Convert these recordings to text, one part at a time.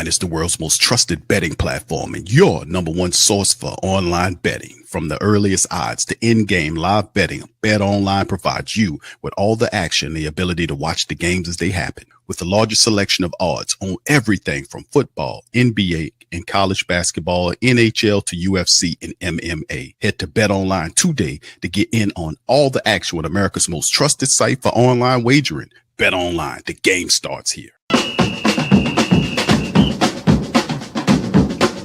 BetOnline is the world's most trusted betting platform and your number one source for online betting. From the earliest odds to in-game live betting, BetOnline provides you with all the action and the ability to watch the games as they happen. With the largest selection of odds on everything from football, NBA, and college basketball, NHL to UFC and MMA. Head to BetOnline today to get in on all the action with America's most trusted site for online wagering. BetOnline, the game starts here.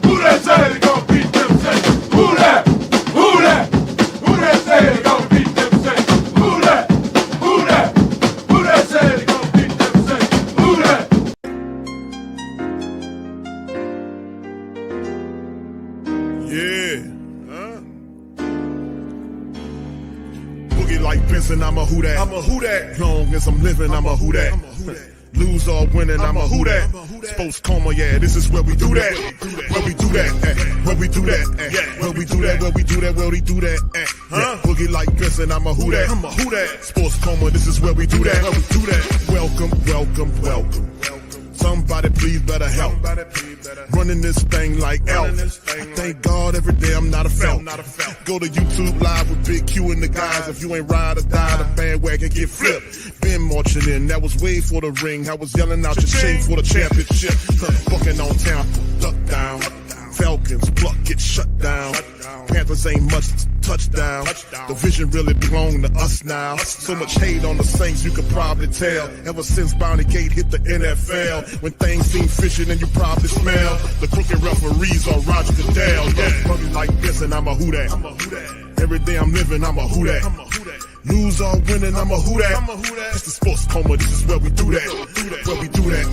Who that say they gonna beat them Saints? Who that? Who that? Who that say they gonna beat them Saints? Who that? Who that? Who that say they gonna beat them Saints? Who that? Yeah. Boogie like Benson, I'm a who that. I'm a who that. Long as I'm living, I'm a who that. Lose or winning, I'm a who that. Sports Coma, yeah, this is where we do that. Where we do that, where we do that, where we do that, where we do that, where we do that. Boogie like Benson, I'm a who that. I'm a who that. Sports Coma, this is where we do that. Where we do that. Welcome, welcome, welcome. Somebody please better help. Running this thing like elf. Thank God every day I'm not a felt. Go to YouTube Live with Big Q and the guys. If you ain't ride or die, the bandwagon get flipped. Been marching in, that was way for the ring. I was yelling out your shade for the championship. Bucking on town, duck down. Falcons, pluck, get shut down. Panthers ain't much touchdown. The vision really belong to us now. So much hate on the Saints, you could probably tell. Ever since Bounty Gate hit the NFL. When things seem fishy, then you probably smell the crooked referees on Roger Goodell. Yeah, running like this and I'm a who that. Every day I'm living, I'm a who that. Lose or winning, I'm a who that. It's the Sports Coma, this is where we do that. Where we do that,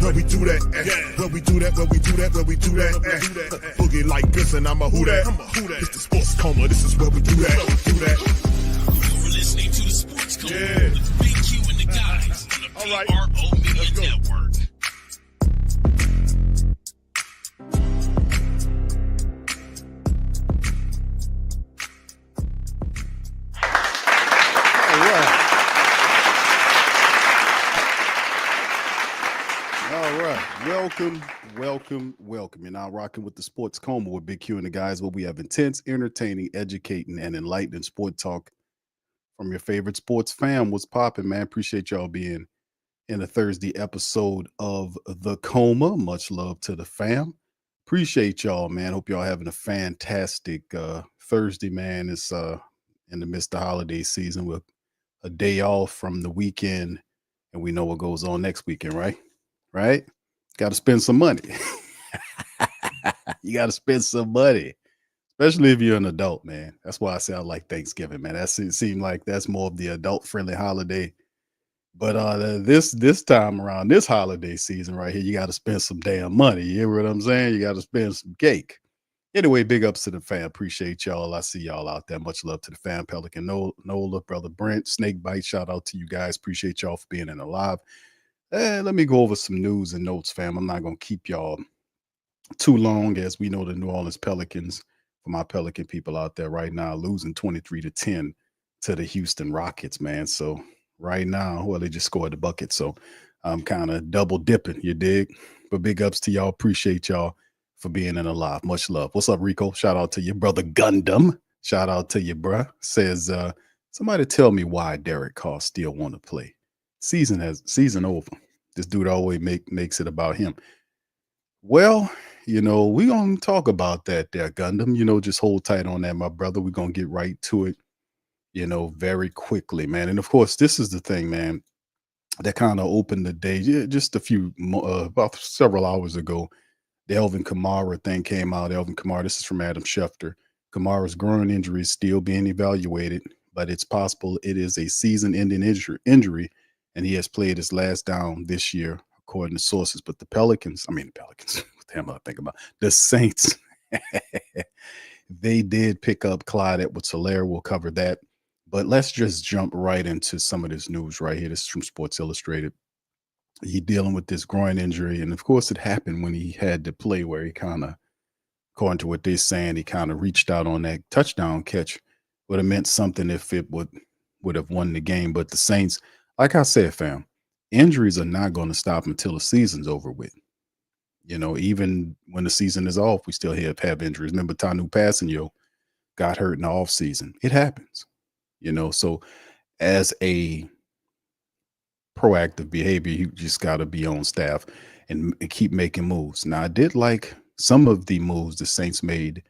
where we do that, where we do that, where we do that, where we do that. Boogie like this and I'm a who that. It's the Sports Coma, this is where we do that. You're listening to the Sports Coma with Big Q and the guys on the PRO Media Network. Welcome. You're now rocking with the Sports Coma with Big Q and the guys, where we have intense, entertaining, educating, and enlightening sport talk from your favorite sports fam. What's popping, man? Appreciate y'all being in a Thursday episode of The Coma. Much love to the fam. Appreciate y'all, man. Hope y'all having a fantastic Thursday, man. It's in the midst of holiday season with a day off from the weekend, and we know what goes on next weekend, right? Got to spend some money. You got to spend some money, especially if you're an adult, man. That's why I say I like Thanksgiving, man. It seems like that's more of the adult-friendly holiday. But this time around, this holiday season right here, you got to spend some damn money. You hear what I'm saying? You got to spend some cake. Anyway, big ups to the fam. Appreciate y'all. I see y'all out there. Much love to the fam. Pelican Nola, Brother Brent, Snake Bite. Shout out to you guys. Appreciate y'all for being in the live. Let me go over some news and notes, fam. I'm not going to keep y'all too long, as we know the New Orleans Pelicans, for my Pelican people out there right now, losing 23-10 to the Houston Rockets, man. So right now, well, they just scored the bucket. So I'm kind of double dipping, you dig? But big ups to y'all. Appreciate y'all for being in the live. Much love. What's up, Rico? Shout out to your brother Gundam. Shout out to you, bruh. Says, somebody tell me why Derek Carr still want to play. Season over. This dude always makes it about him. Well, we're going to talk about that there, Gundam. Just hold tight on that, my brother. We're going to get right to it, very quickly, man. And of course, this is the thing, man, that kind of opened the day just about several hours ago. The Alvin Kamara thing came out. Alvin Kamara, this is from Adam Schefter. Kamara's groin injury is still being evaluated, but it's possible it is a season-ending injury, and he has played his last down this year, according to sources. But the Pelicans, what the hell am I thinking about? The Saints, they did pick up Clyde Edwards-Helaire. We'll cover that. But let's just jump right into some of this news right here. This is from Sports Illustrated. He's dealing with this groin injury. And, of course, it happened when he had to play where he kind of, according to what they're saying, he kind of reached out on that touchdown catch. Would have meant something if it would have won the game. But the Saints, like I said, fam, injuries are not going to stop until the season's over with. Even when the season is off, we still have injuries. Remember, Tanu Passanio got hurt in the off season. It happens, So as a proactive behavior, you just got to be on staff and keep making moves. Now, I did like some of the moves the Saints made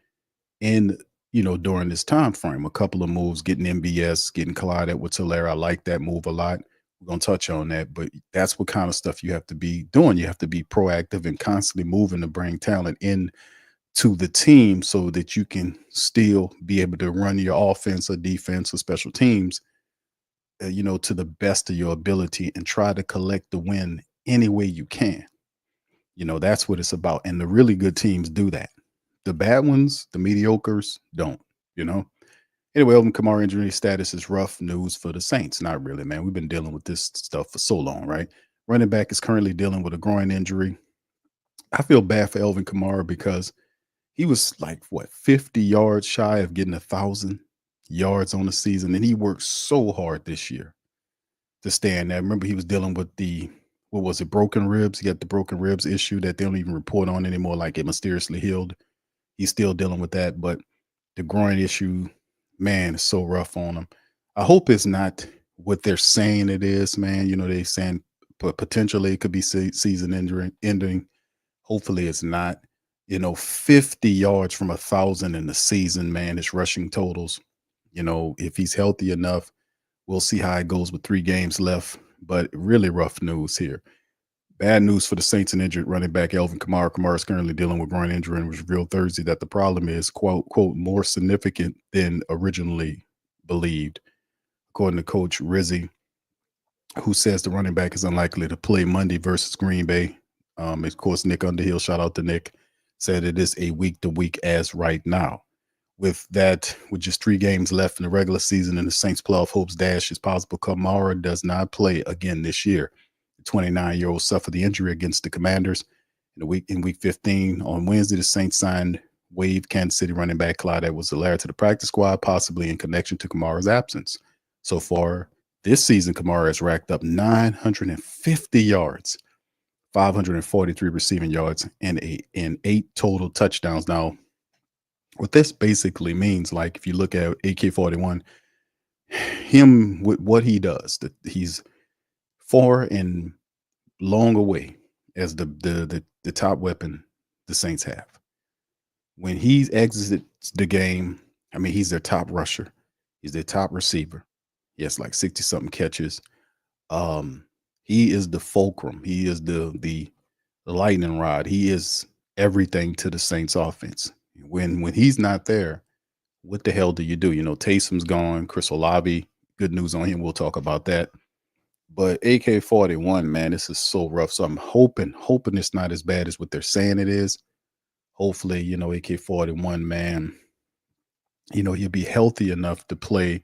in during this time frame. A couple of moves, getting MBS, getting Clyde Edwards-Helaire. I like that move a lot. We're going to touch on that, but that's what kind of stuff you have to be doing. You have to be proactive and constantly moving to bring talent in to the team so that you can still be able to run your offense or defense or special teams, to the best of your ability and try to collect the win any way you can. That's what it's about. And the really good teams do that. The bad ones, the mediocres, don't, Anyway, Alvin Kamara injury status is rough news for the Saints. Not really, man. We've been dealing with this stuff for so long, right? Running back is currently dealing with a groin injury. I feel bad for Alvin Kamara because he was 50 yards shy of getting 1,000 yards on the season, and he worked so hard this year to stay in there. Remember, he was dealing with broken ribs. He got the broken ribs issue that they don't even report on anymore, like it mysteriously healed. He's still dealing with that, but the groin issue, man, is so rough on him. I hope it's not what they're saying it is, man. They're saying potentially it could be season ending. Hopefully it's not. 50 yards from 1,000 in the season, man, his rushing totals. If he's healthy enough, we'll see how it goes with 3 games left. But really rough news here. Bad news for the Saints and injured running back Alvin Kamara. Kamara is currently dealing with groin injury and was revealed Thursday that the problem is, quote, more significant than originally believed. According to Coach Rizzi, who says the running back is unlikely to play Monday versus Green Bay. Of course, Nick Underhill, shout out to Nick, said it is a week-to-week as right now. With just 3 games left in the regular season and the Saints playoff hopes dash is possible, Kamara does not play again this year. 29-year-old suffered the injury against the Commanders in week 15. On Wednesday, the Saints waived Kansas City running back Clyde Edwards-Helaire to the practice squad, possibly in connection to Kamara's absence. So far this season, Kamara has racked up 950 yards, 543 receiving yards, and 8 total touchdowns. Now, what this basically means, if you look at AK-41, him with what he does, that he's far and long away as the top weapon the Saints have. When he exits the game, he's their top rusher. He's their top receiver. He has 60-something catches. He is the fulcrum. He is the lightning rod. He is everything to the Saints offense. When he's not there, what the hell do you do? Taysom's gone. Chris Olave, good news on him. We'll talk about that. But AK-41, man, this is so rough. So I'm hoping it's not as bad as what they're saying it is. Hopefully, AK-41, man, he'll be healthy enough to play,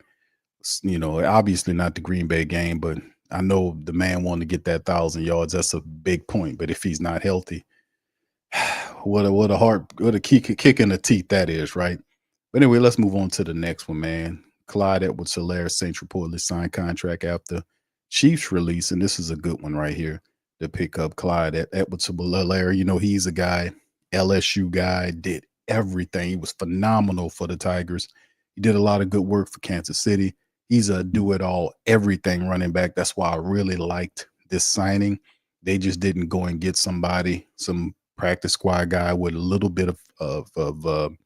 obviously not the Green Bay game, but I know the man wanted to get that 1,000 yards. That's a big point. But if he's not healthy, what a kick in the teeth that is, right? But anyway, let's move on to the next one, man. Clyde Edwards-Helaire, Saints reportedly signed contract after Chiefs release, and this is a good one right here to pick up. Clyde Edwards-Helaire, he's a guy, LSU guy, did everything. He was phenomenal for the Tigers. He did a lot of good work for Kansas City. He's a do-it-all, everything running back. That's why I really liked this signing. They just didn't go and get some practice squad guy with a little bit of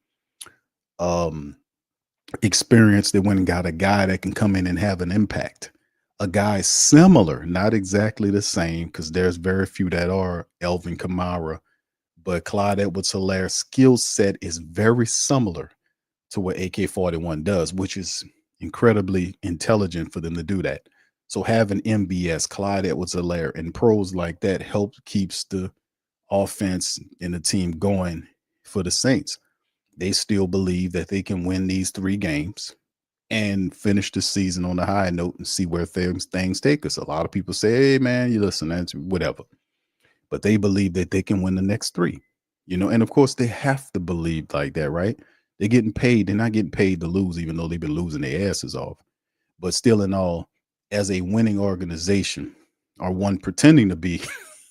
experience. They went and got a guy that can come in and have an impact. A guy similar, not exactly the same, because there's very few that are Alvin Kamara, but Clyde Edwards-Helaire's skill set is very similar to what AK-41 does, which is incredibly intelligent for them to do that. So having MBS, Clyde Edwards-Helaire, and pros like that keeps the offense and the team going for the Saints. They still believe that they can win these 3 games and finish the season on a high note and see where things take us. A lot of people say, hey, man, you listen, that's whatever. But they believe that they can win the next 3, and of course they have to believe like that, right? They're getting paid. They're not getting paid to lose, even though they've been losing their asses off. But still in all, as a winning organization, or one pretending to be,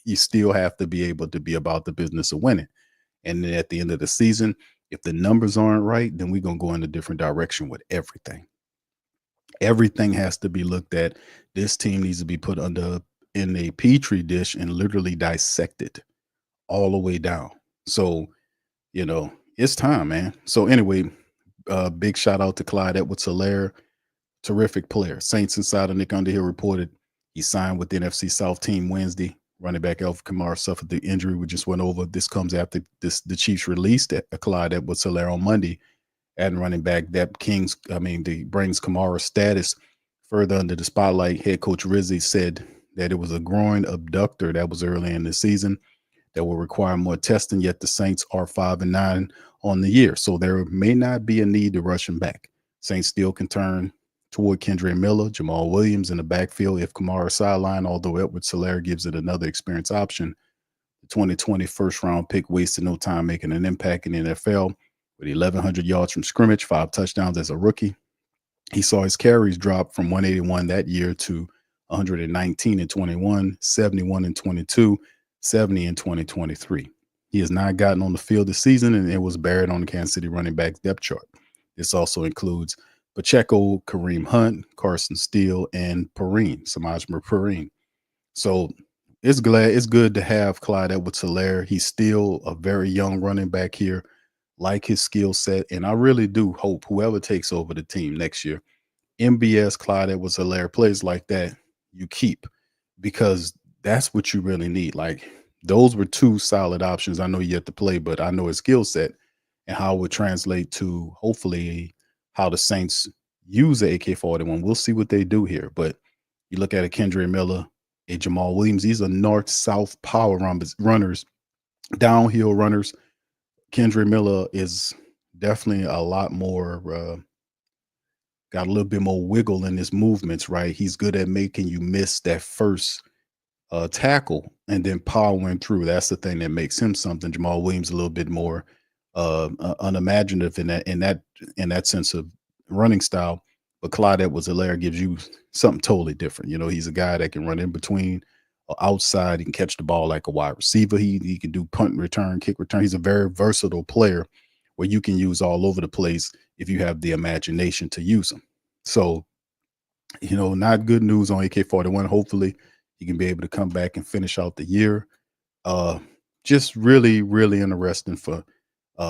you still have to be able to be about the business of winning. And then at the end of the season, if the numbers aren't right, then we're going to go in a different direction with everything. Everything has to be looked at. This team needs to be put in a petri dish and literally dissected all the way down. So, it's time, man. So anyway, big shout out to Clyde Edwards-Helaire, terrific player. Saints insider Nick Underhill reported he signed with the NFC South team Wednesday. Running back Alvin Kamara suffered the injury we just went over. This comes after the Chiefs released Clyde Edwards-Helaire on Monday, adding running back that brings Kamara's status further under the spotlight. Head coach Rizzi said that it was a groin abductor that was early in the season that will require more testing, yet the Saints are 5-9 on the year. So there may not be a need to rush him back. Saints still can turn toward Kendre Miller, Jamal Williams in the backfield if Kamara sideline, although Edwards-Helaire gives it another experience option. The 2020 first-round pick wasted no time making an impact in the NFL with 1,100 yards from scrimmage, 5 touchdowns as a rookie. He saw his carries drop from 181 that year to 119 in 21, 71 in 22, 70 in 2023. He has not gotten on the field this season, and it was buried on the Kansas City running back depth chart. This also includes Pacheco, Kareem Hunt, Carson Steele, and Samaj Perine. So it's good to have Clyde Edwards-Helaire. He's still a very young running back here, like his skill set, and I really do hope whoever takes over the team next year, MBS Clyde Edwards-Helaire plays like that, you keep, because that's what you really need. Like, those were 2 solid options. I know you have to play, but I know his skill set and how it would translate to hopefully how the Saints use the AK-41. We'll see what they do here. But you look at a Kendre Miller, a Jamal Williams, these are north-south power runners, downhill runners. Kendre Miller is definitely a lot more, got a little bit more wiggle in his movements, right? He's good at making you miss that first tackle and then powering through. That's the thing that makes him something. Jamal Williams a little bit more unimaginative in that sense of running style, but Clyde Edwards-Helaire gives you something totally different. He's a guy that can run in between, outside. He can catch the ball like a wide receiver. He can do punt and return, kick return. He's a very versatile player where you can use all over the place if you have the imagination to use him. So, not good news on AK-41. Hopefully he can be able to come back and finish out the year. Just really, really interesting for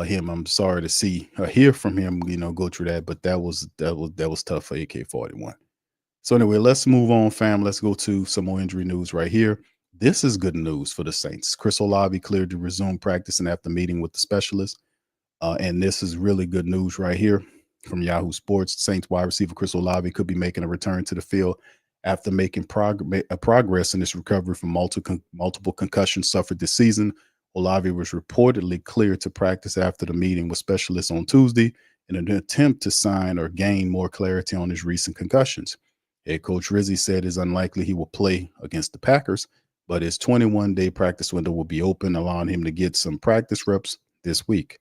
him. I'm sorry to see or hear from him, go through that, but that was tough for AK-41. So anyway, let's move on, fam. Let's go to some more injury news right here. This is good news for the Saints. Chris Olave cleared to resume practicing after meeting with the specialist. And this is really good news right here from Yahoo Sports. Saints wide receiver Chris Olave could be making a return to the field after making progress in his recovery from multiple concussions suffered this season. Olave was reportedly cleared to practice after the meeting with specialists on Tuesday in an attempt to sign or gain more clarity on his recent concussions. Head coach Rizzi said it's unlikely he will play against the Packers, but his 21-day practice window will be open, allowing him to get some practice reps this week.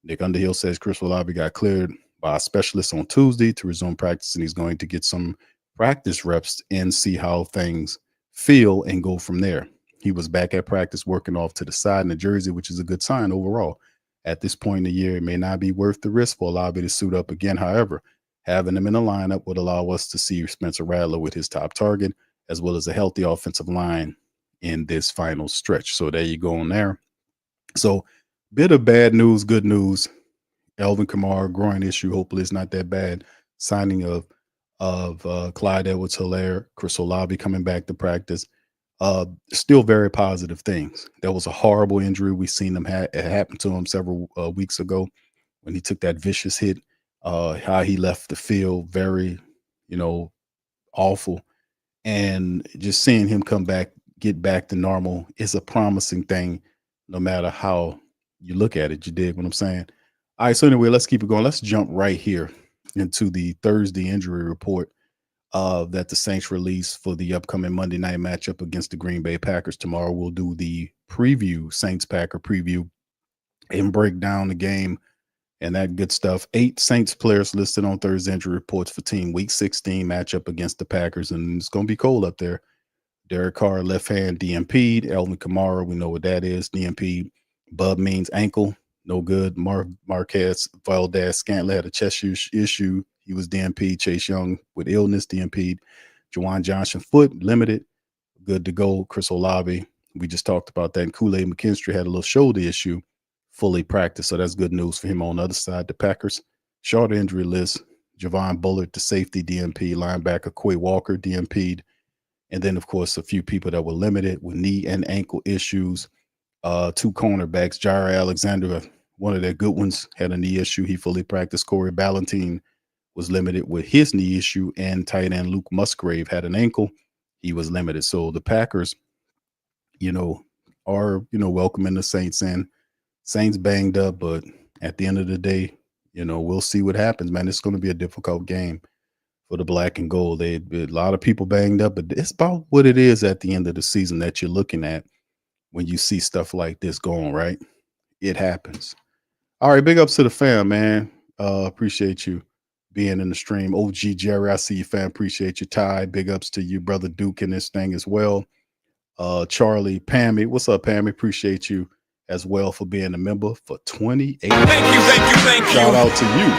Nick Underhill says Chris Olave got cleared by a specialist on Tuesday to resume practice, and he's going to get some practice reps and see how things feel and go from there. He was back at practice working off to the side in the jersey, which is a good sign overall. At this point in the year, it may not be worth the risk for Olave to suit up again. However, having him in the lineup would allow us to see Spencer Rattler with his top target, as well as a healthy offensive line in this final stretch. So there you go on there. So bit of bad news, good news. Alvin Kamara, groin issue. Hopefully it's not that bad. Signing of Clyde Edwards-Helaire, Chris Olave coming back to practice. Still very positive things. That was a horrible injury. We seen it happen to him several weeks ago when he took that vicious hit. How he left the field, very, awful. And just seeing him come back, get back to normal is a promising thing, no matter how you look at it. You dig what I'm saying? All right, so anyway, let's keep it going. Let's jump right here into the Thursday injury report that the Saints released for the upcoming Monday night matchup against the Green Bay Packers. Tomorrow we'll do the preview, Saints-Packer preview, and break down the game and that good stuff. 8 Saints players listed on Thursday injury reports for team week 16 matchup against the Packers, and it's going to be cold up there. Derek Carr, left hand, DMP'd. Elvin Kamara, we know what that is. DMP. Bub means ankle. No good. Marquez Valdez-Scantling had a chest issue. He was DMP. Chase Young with illness, DMP'd. Juwan Johnson, foot, limited. Good to go. Chris Olave, we just talked about that. And Kool-Aid McKinstry had a little shoulder issue, fully practiced. So that's good news for him on the other side. The Packers, short injury list. Javon Bullard, the safety, DMP. Linebacker, Quay Walker, DMP'd. And then, of course, a few people that were limited with knee and ankle issues. Two cornerbacks, Jair Alexander, one of their good ones, had a knee issue. He fully practiced. Corey Ballentine was limited with his knee issue. And tight end Luke Musgrave had an ankle. He was limited. So the Packers, are, welcoming the Saints in. Saints banged up, but at the end of the day, we'll see what happens, man. It's going to be a difficult game for the black and gold. A lot of people banged up, but it's about what it is at the end of the season that you're looking at when you see stuff like this going, right? It happens. All right, big ups to the fam, man. Appreciate you being in the stream. OG Jerry, I see you, fam. Appreciate you, Ty. Big ups to you, brother Duke, in this thing as well. Charlie, Pammy, what's up, Pammy? Appreciate you as well for being a member for 28. Thank you. Shout out to you.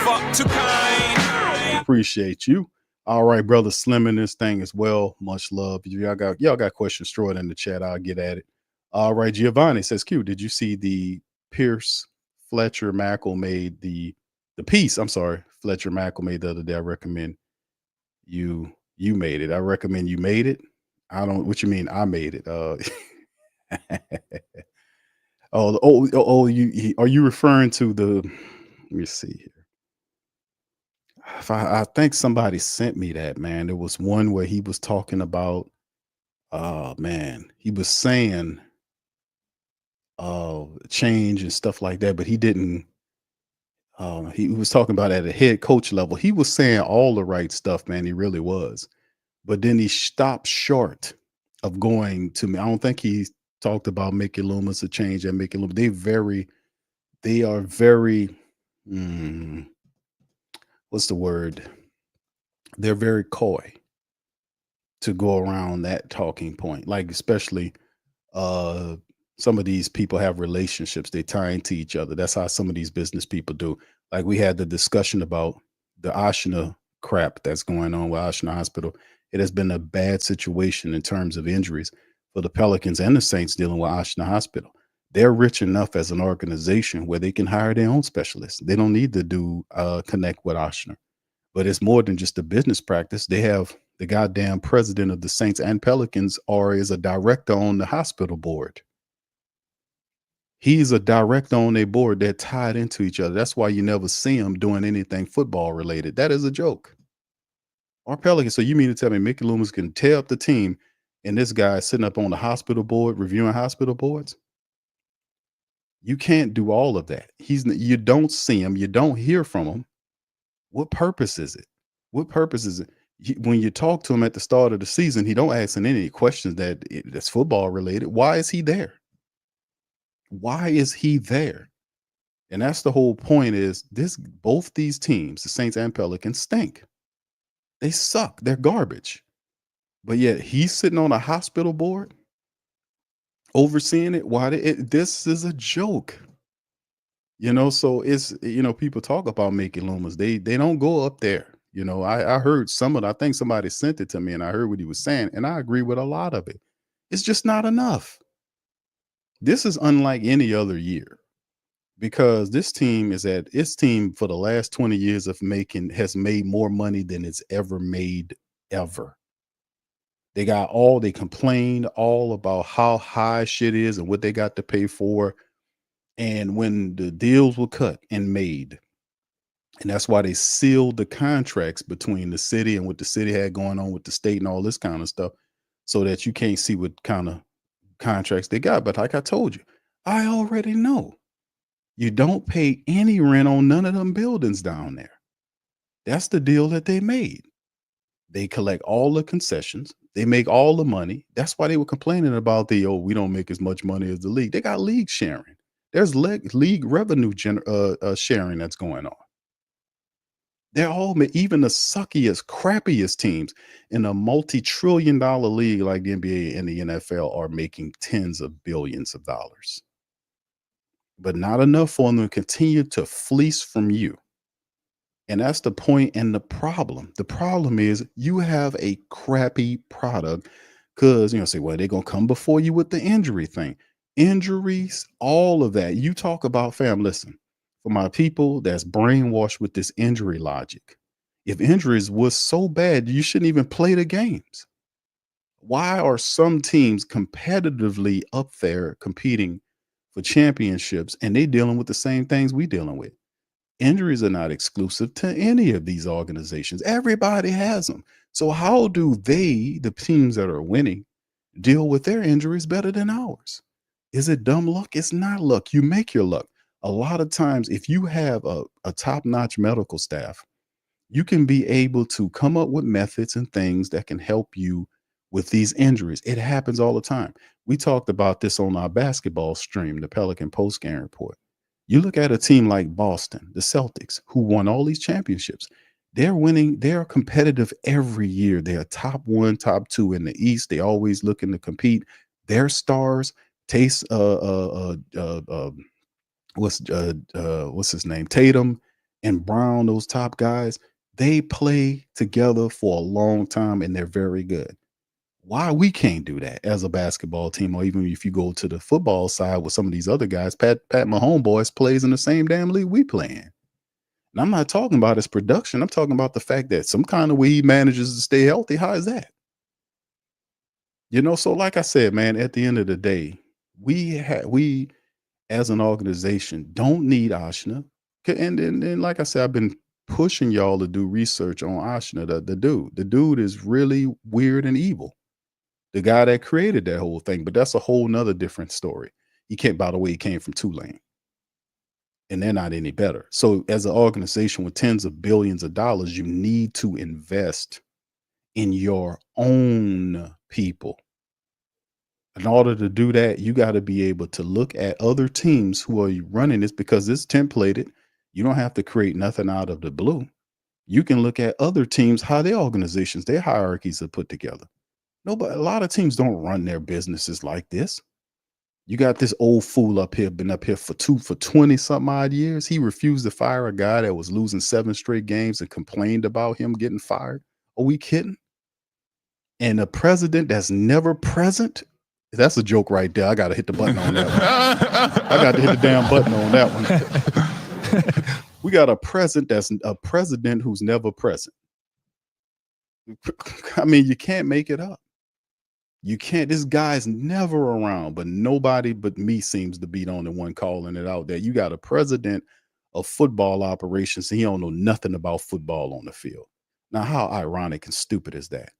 Fuck too kind. Appreciate you. All right, brother Slim in this thing as well. Much love. Y'all got questions, throw it in the chat. I'll get at it. All right, Giovanni says, Q, did you see the Pierce Fletcher Mackle made the piece? I'm sorry, Fletcher Mackle made the other day. I recommend you made it. I recommend you made it. I don't, what you mean I made it? Are you referring to the, let me see here. I think somebody sent me that, man. There was one where he was talking about, he was saying change and stuff like that, but he didn't, he was talking about at a head coach level. He was saying all the right stuff, man. He really was. But then he stopped short of going to me. I don't think he talked about Mickey Loomis, a change at Mickey Loomis. They are very, what's the word? They're very coy to go around that talking point. Like, especially some of these people have relationships. They tie into each other. That's how some of these business people do. Like, we had the discussion about the Ashna crap that's going on with Ashna Hospital. It has been a bad situation in terms of injuries for the Pelicans and the Saints dealing with Ashna Hospital. They're rich enough as an organization where they can hire their own specialists. They don't need to do connect with Ashna. But it's more than just a business practice. They have the goddamn president of the Saints and Pelicans is a director on the hospital board. He's a director on their board. They're tied into each other. That's why you never see him doing anything football related. That is a joke. Our Pelicans. So you mean to tell me Mickey Loomis can tear up the team and this guy sitting up on the hospital board reviewing hospital boards? You can't do all of that. You don't see him. You don't hear from him. What purpose is it? What purpose is it? When you talk to him at the start of the season, he don't ask any questions that's football related. Why is he there? Why is he there? And that's the whole point is both these teams, the Saints and Pelicans, stink. They suck. They're garbage. But yet he's sitting on a hospital board overseeing it. Why? This is a joke. So it's, people talk about Mickey Loomis. They don't go up there. I heard I think somebody sent it to me and I heard what he was saying. And I agree with a lot of it. It's just not enough. This is unlike any other year because this team for the last 20 years has made more money than it's ever made ever. They complained all about how high shit is and what they got to pay for. And when the deals were cut and made, and that's why they sealed the contracts between the city and what the city had going on with the state and all this kind of stuff, so that you can't see what kind of contracts they got. But like I told you, I already know you don't pay any rent on none of them buildings down there. That's the deal that they made. They collect all the concessions. They make all the money. That's why they were complaining about we don't make as much money as the league. They got league sharing. There's league revenue sharing that's going on. They're all even the suckiest, crappiest teams in a multi-trillion-dollar league like the NBA and the NFL are making tens of billions of dollars, but not enough for them to continue to fleece from you. And that's the point and the problem. The problem is you have a crappy product because, say, well, they're going to come before you with the injury thing. Injuries, all of that. You talk about, fam, listen, for my people that's brainwashed with this injury logic. If injuries was so bad, you shouldn't even play the games. Why are some teams competitively up there competing for championships and they dealing with the same things we dealing with? Injuries are not exclusive to any of these organizations. Everybody has them. So how do the teams that are winning, deal with their injuries better than ours? Is it dumb luck? It's not luck. You make your luck. A lot of times, if you have a top-notch medical staff, you can be able to come up with methods and things that can help you with these injuries. It happens all the time. We talked about this on our basketball stream, the Pelican post-game report. You look at a team like Boston, the Celtics, who won all these championships. They're winning. They're competitive every year. They're top one, top two in the East. They always looking to compete. Their stars, what's his name? Tatum and Brown, those top guys, they play together for a long time and they're very good. Why we can't do that as a basketball team, or even if you go to the football side with some of these other guys, Pat Mahomes boys plays in the same damn league we play in. And I'm not talking about his production. I'm talking about the fact that some kind of way he manages to stay healthy. How is that? So like I said, man, at the end of the day, we as an organization don't need Ashna. And like I said, I've been pushing y'all to do research on Ashna, the dude. The dude is really weird and evil. The guy that created that whole thing, but that's a whole nother different story. By the way, he came from Tulane. And they're not any better. So as an organization with tens of billions of dollars, you need to invest in your own people. In order to do that, you got to be able to look at other teams who are running this, because it's templated. You don't have to create nothing out of the blue. You can look at other teams, how their organizations, their hierarchies are put together. No, but a lot of teams don't run their businesses like this. You got this old fool up here, been up here for 20 something odd years. He refused to fire a guy that was losing 7 straight games and complained about him getting fired. Are we kidding? And a president that's never present. That's a joke right there. I got to hit the button on that one. I got to hit the damn button on that one. We got a president who's never present. I mean, you can't make it up. You can't. This guy's never around, but nobody but me seems to be the only one calling it out there. You got a president of football operations, and he don't know nothing about football on the field. Now, how ironic and stupid is that?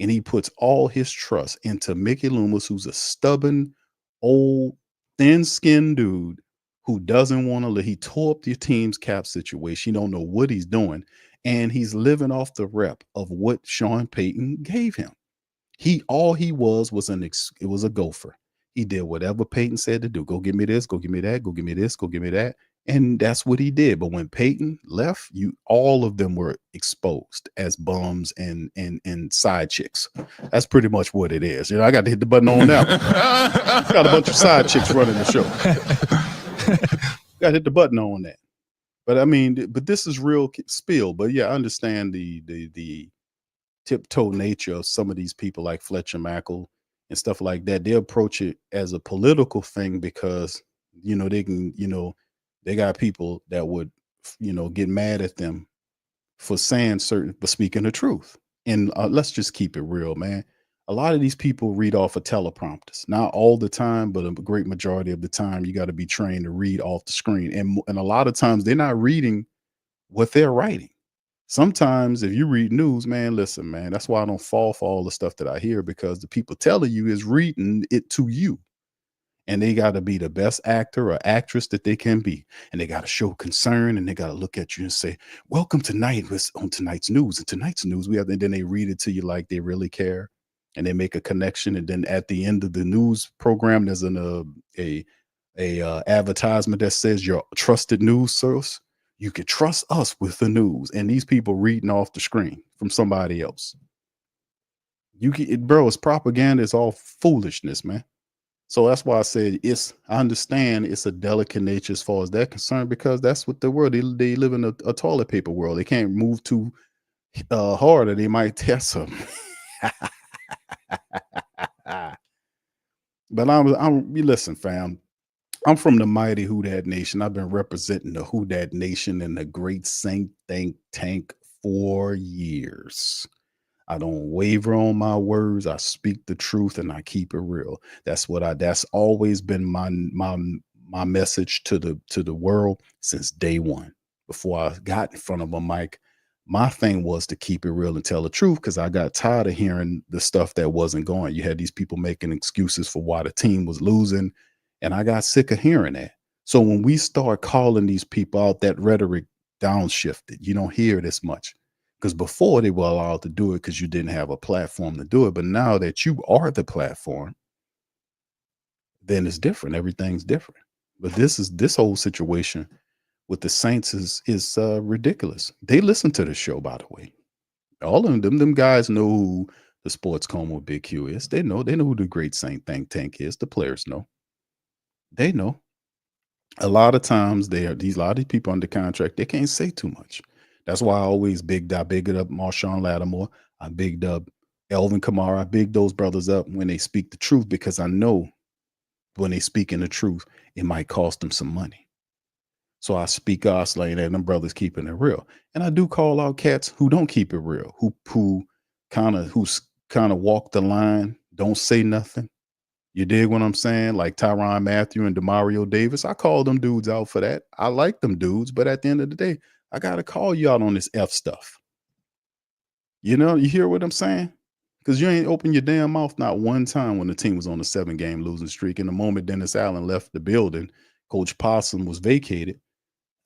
And he puts all his trust into Mickey Loomis, who's a stubborn, old, thin-skinned dude who doesn't want to live. He tore up the team's cap situation. He don't know what he's doing, and he's living off the rep of what Sean Payton gave him. All he was a gopher. He did whatever Payton said to do. Go give me this, go give me that, go give me this, go give me that. And that's what he did. But when Payton left, all of them were exposed as bums and side chicks. That's pretty much what it is. I got to hit the button on that one. Got a bunch of side chicks running the show. Got to hit the button on that. But I mean, this is real spill. But yeah, I understand the tiptoe nature of some of these people like Fletcher Mackle and stuff like that. They approach it as a political thing because, they can, they got people that would, get mad at them for saying for speaking the truth. And let's just keep it real, man. A lot of these people read off of teleprompters, not all the time, but a great majority of the time, you got to be trained to read off the screen. And a lot of times they're not reading what they're writing. Sometimes if you read news, man, listen, man, that's why I don't fall for all the stuff that I hear, because the people telling you is reading it to you. And they got to be the best actor or actress that they can be. And they got to show concern, and they got to look at you and say, welcome tonight on tonight's news. And tonight's news, and then they read it to you like they really care. And they make a connection. And then at the end of the news program, there's a advertisement that says your trusted news source. You could trust us with the news, and these people reading off the screen from somebody else. Bro, it's propaganda. It's all foolishness, man. So that's why I said I understand it's a delicate nature as far as they're concerned, because that's what the world, they live in a toilet paper world. They can't move too hard or they might test something. But listen, fam. I'm from the mighty Who Dat Nation. I've been representing the Who Dat Nation and the Great Saint Think Tank for years. I don't waver on my words. I speak the truth and I keep it real. That's always been my message to the world since day one. Before I got in front of a mic, my thing was to keep it real and tell the truth, because I got tired of hearing the stuff that wasn't going. You had these people making excuses for why the team was losing, and I got sick of hearing that. So when we start calling these people out, that rhetoric downshifted. You don't hear it as much. Because before they were allowed to do it because you didn't have a platform to do it. But now that you are the platform, then it's different. Everything's different. But this whole situation with the Saints is ridiculous. They listen to the show, by the way. All of them guys know who the Sports Coma with Big Q is. They know who the Great Saint Think Tank is. The players know. They know. A lot of times a lot of these people under contract, they can't say too much. That's why I always bigged up Marshawn Lattimore. I bigged up Elvin Kamara. I bigged those brothers up when they speak the truth, because I know when they speak in the truth, it might cost them some money. So I speak oscillating, and them brothers keeping it real. And I do call out cats who don't keep it real, who kind of walk the line, don't say nothing. You dig what I'm saying? Like Tyrann Mathieu and Demario Davis. I call them dudes out for that. I like them dudes, but at the end of the day, I got to call you out on this F stuff. You know, you hear what I'm saying? Because you ain't opened your damn mouth not one time when the team was on a 7-game losing streak. And the moment Dennis Allen left the building, Coach Possum was vacated.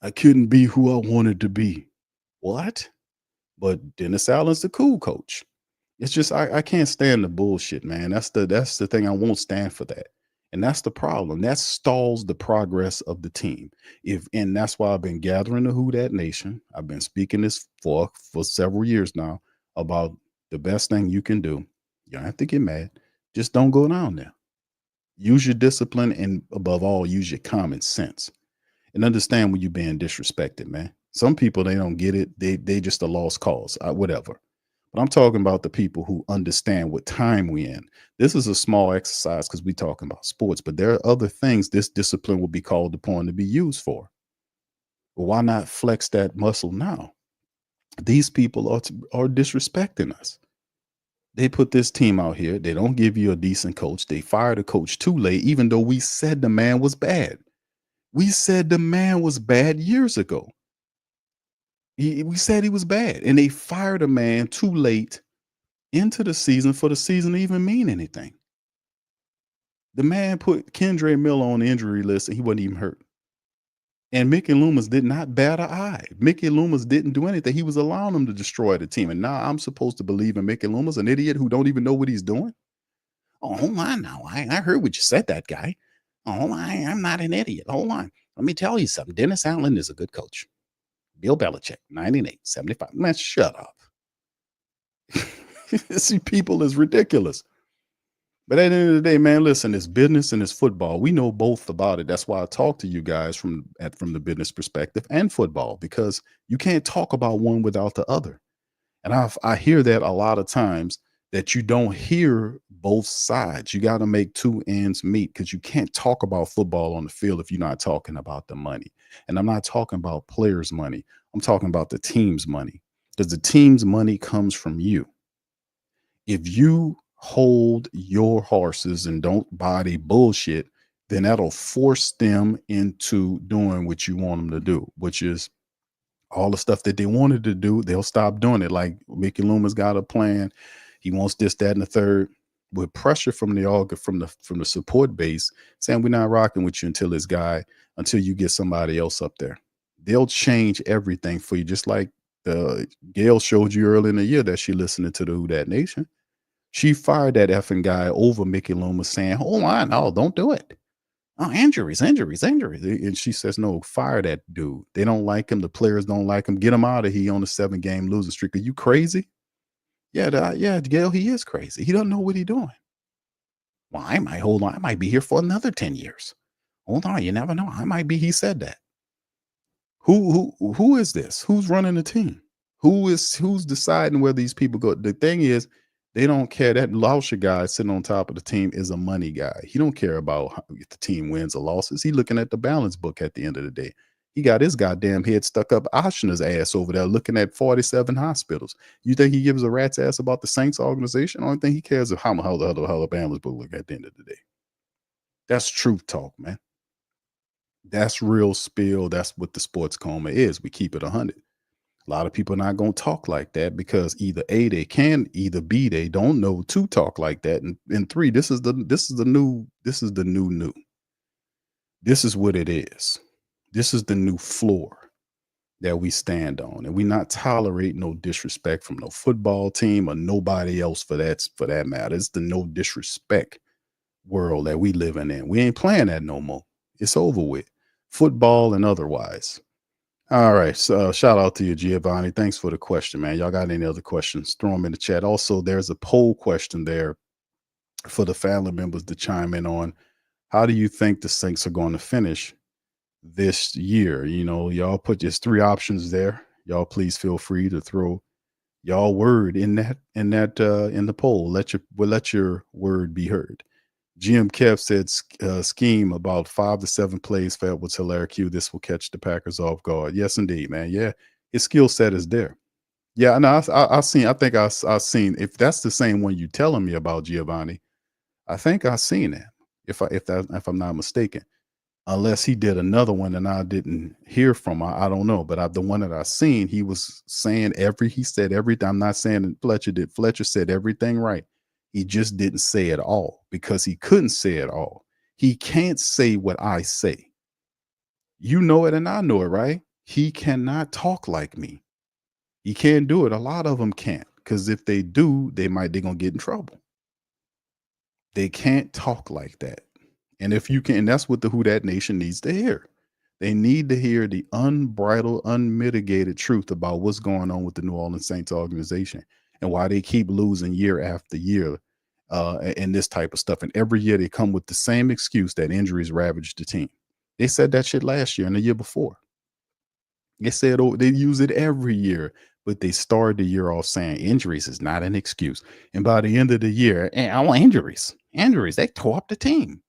I couldn't be who I wanted to be. What? But Dennis Allen's the cool coach. It's just I can't stand the bullshit, man. That's the thing. I won't stand for that. And that's the problem. That stalls the progress of the team. And that's why I've been gathering the Who Dat Nation. I've been speaking this for several years now about the best thing you can do. You don't have to get mad. Just don't go down there. Use your discipline, and above all, use your common sense. And understand when you're being disrespected, man. Some people, they don't get it. They just a lost cause, whatever. But I'm talking about the people who understand what time we in. This is a small exercise because we're talking about sports, but there are other things this discipline will be called upon to be used for. Well, why not flex that muscle now? These people are disrespecting us. They put this team out here. They don't give you a decent coach. They fired a coach too late, even though we said the man was bad. We said the man was bad years ago. We said he was bad, and they fired a man too late into the season for the season to even mean anything. The man put Kendre Miller on the injury list, and he wasn't even hurt. And Mickey Loomis did not bat an eye. Mickey Loomis didn't do anything. He was allowing them to destroy the team. And now I'm supposed to believe in Mickey Loomis, an idiot who don't even know what he's doing? Oh, hold on now. I heard what you said, that guy. Oh, I'm not an idiot. Hold on. Let me tell you something. Dennis Allen is a good coach. Bill Belichick, 98, 75. Man, shut up. See, people is ridiculous. But at the end of the day, man, listen, it's business and it's football. We know both about it. That's why I talk to you guys from the business perspective and football, because you can't talk about one without the other. And I hear that a lot of times, that you don't hear both sides. You got to make two ends meet, because you can't talk about football on the field if you're not talking about the money. And I'm not talking about players' money. I'm talking about the team's money, because the team's money comes from you. If you hold your horses and don't buy the bullshit, then that'll force them into doing what you want them to do, which is all the stuff that they wanted to do. They'll stop doing it. Like Mickey Loomis got a plan. He wants this, that, and the third, with pressure from the support base saying, we're not rocking with you until you get somebody else up there. They'll change everything for you. Just like Gail showed you early in the year that she listening to the Who Dat Nation. She fired that effing guy over Mickey Loomis saying, hold on, no, don't do it. Oh, injuries. And she says, no, fire that dude. They don't like him. The players don't like him. Get him out of here on a 7-game losing streak. Are you crazy? Yeah, Gail, he is crazy. He doesn't know what he's doing. Well, I might hold on. I might be here for another 10 years. Hold on, you never know. I might be. He said that. Who is this? Who's running the team? Who's deciding where these people go? The thing is, they don't care. That Lauscher guy sitting on top of the team is a money guy. He don't care about if the team wins or losses. He looking at the balance book at the end of the day. He got his goddamn head stuck up Oshner's ass over there looking at 47 hospitals. You think he gives a rat's ass about the Saints organization? Only thing he cares is how the balance book look at the end of the day. That's truth talk, man. That's real spill. That's what the Sports Coma is. We keep it 100. A lot of people are not going to talk like that because either A, they can, either B, they don't know to talk like that. And 3, this is the new. This is what it is. This is the new floor that we stand on. And we not tolerate no disrespect from no football team or nobody else for that matter. It's the no disrespect world that we living in. We ain't playing that no more. It's over with. Football and otherwise. All right. So shout out to you, Giovanni. Thanks for the question, man. Y'all got any other questions? Throw them in the chat. Also, there's a poll question there for the family members to chime in on. How do you think the Saints are going to finish this year? You know, y'all put just 3 options there. Y'all please feel free to throw y'all word in the poll. Let your word be heard. GM Kev said scheme about 5 to 7 plays for Edwards-Helaire Q. This will catch the Packers off guard. Yes, indeed, man. Yeah, his skill set is there. Yeah, no, I think I've seen. If that's the same one you telling me about, Giovanni, I think I've seen that. If I'm not mistaken, unless he did another one and I didn't hear from, I don't know. But the one that I seen, he was saying he said everything. I'm not saying that Fletcher did. Fletcher said everything right. He just didn't say it all because he couldn't say it all. He can't say what I say. You know it and I know it, right? He cannot talk like me. He can't do it. A lot of them can't, because if they do, they're going to get in trouble. They can't talk like that. And if you can, that's what the Who Dat Nation needs to hear. They need to hear the unbridled, unmitigated truth about what's going on with the New Orleans Saints organization and why they keep losing year after year and this type of stuff. And every year they come with the same excuse that injuries ravage the team. They said that shit last year and the year before. They said they use it every year, but they started the year off saying injuries is not an excuse. And by the end of the year, I want injuries. They tore up the team.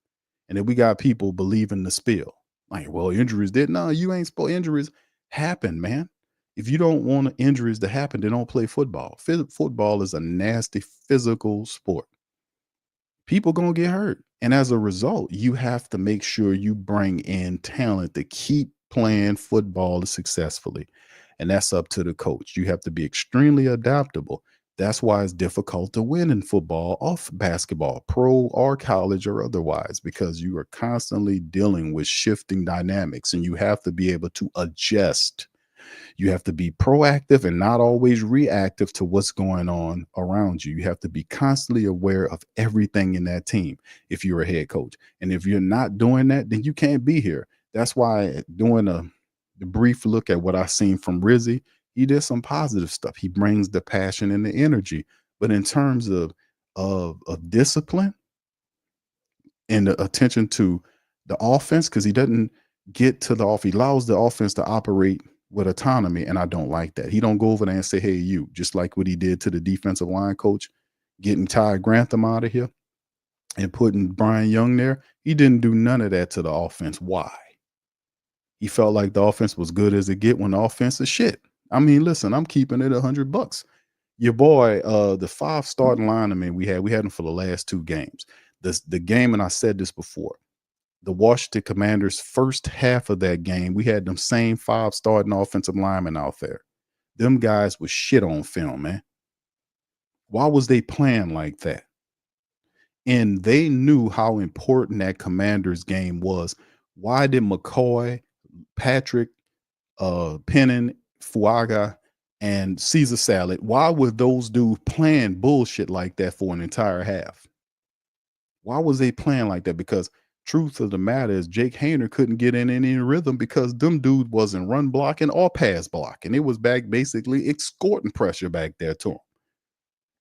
And then we got people believing the spill. Like, well, injuries did. No, you ain't supposed. Injuries happen, man. If you don't want injuries to happen, then don't play football. Football is a nasty physical sport. People gonna get hurt. And as a result, you have to make sure you bring in talent to keep playing football successfully. And that's up to the coach. You have to be extremely adaptable. That's why it's difficult to win in football, off basketball, pro or college or otherwise, because you are constantly dealing with shifting dynamics and you have to be able to adjust. You have to be proactive and not always reactive to what's going on around you. You have to be constantly aware of everything in that team if you're a head coach. And if you're not doing that, then you can't be here. That's why doing the brief look at what I've seen from Rizzy, he did some positive stuff. He brings the passion and the energy. But in terms of discipline and the attention to the offense, because he doesn't get to the offense, he allows the offense to operate with autonomy, and I don't like that. He don't go over there and say, hey, you, just like what he did to the defensive line coach, getting Ty Grantham out of here and putting Brian Young there. He didn't do none of that to the offense. Why? He felt like the offense was good as it get when the offense is shit. I mean, listen, I'm keeping it $100. Your boy, the 5 starting linemen we had them for the last 2 games. The game, and I said this before, the Washington Commanders' first half of that game, we had them same 5 starting offensive linemen out there. Them guys was shit on film, man. Why was they playing like that? And they knew how important that Commanders game was. Why did McCoy, Patrick, Pennon, Fuaga, and Caesar Salad, why were those dudes playing bullshit like that for an entire half? Why was they playing like that? Because truth of the matter is Jake Haener couldn't get in any rhythm because them dude wasn't run blocking or pass blocking. It was back basically escorting pressure back there to him.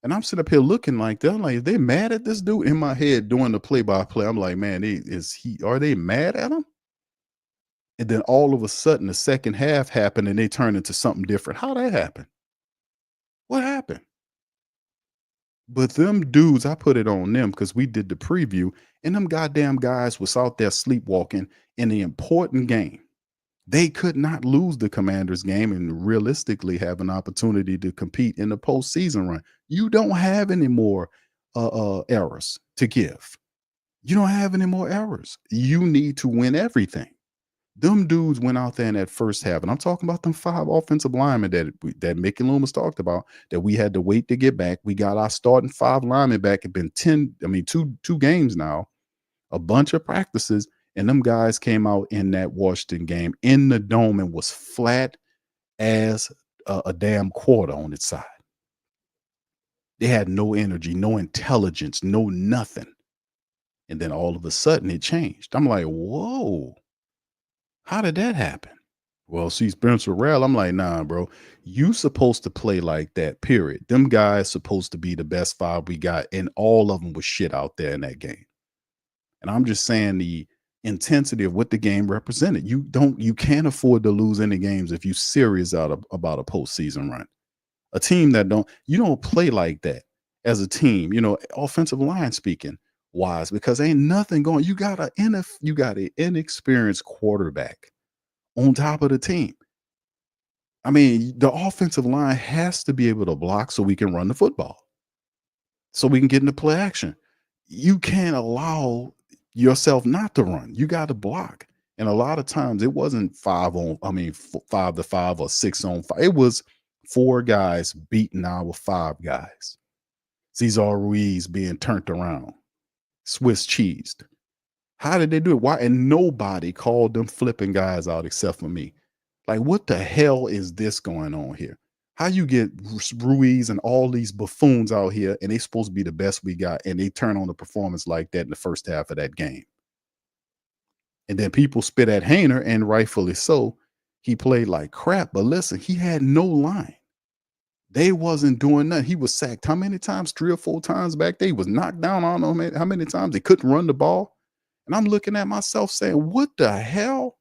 And I'm sitting up here looking like that. I'm like, they mad at this dude in my head doing the play-by-play. I'm like, man, are they mad at him? And then all of a sudden the second half happened and they turned into something different. How that happen? What happened? But them dudes, I put it on them because we did the preview, and them goddamn guys was out there sleepwalking in the important game. They could not lose the Commanders game and realistically have an opportunity to compete in the postseason run. You don't have any more errors to give. You don't have any more errors. You need to win everything. Them dudes went out there in that first half, and I'm talking about them 5 offensive linemen that Mickey Loomis talked about that we had to wait to get back. We got our starting 5 linemen back. It's been 2 games now, a bunch of practices, and them guys came out in that Washington game in the dome and was flat as a damn quarter on its side. They had no energy, no intelligence, no nothing. And then all of a sudden it changed. I'm like, whoa. How did that happen? Well, see, Spencer Rattler, I'm like, nah, bro. You supposed to play like that, period. Them guys supposed to be the best 5 we got, and all of them was shit out there in that game. And I'm just saying the intensity of what the game represented. You can't afford to lose any games if you serious about a postseason run. A team that you don't play like that as a team, offensive line speaking wise, because ain't nothing going. You got an inexperienced quarterback on top of the team. I mean, the offensive line has to be able to block so we can run the football, so we can get into play action. You can't allow yourself not to run. You got to block. And a lot of times it wasn't 5 to 5 or 6 on 5. It was 4 guys beating our 5 guys. Cesar Ruiz being turned around, Swiss cheesed. How did they do it? Why? And nobody called them flipping guys out except for me. Like, what the hell is this going on here? How you get Ruiz and all these buffoons out here, and they supposed to be the best we got, and they turn on a performance like that in the first half of that game? And then people spit at Haener, and rightfully so. He played like crap, but listen, he had no line. They wasn't doing nothing. He was sacked how many times? 3 or 4 times back there. He was knocked down. I don't know how many times. They couldn't run the ball. And I'm looking at myself saying, what the hell?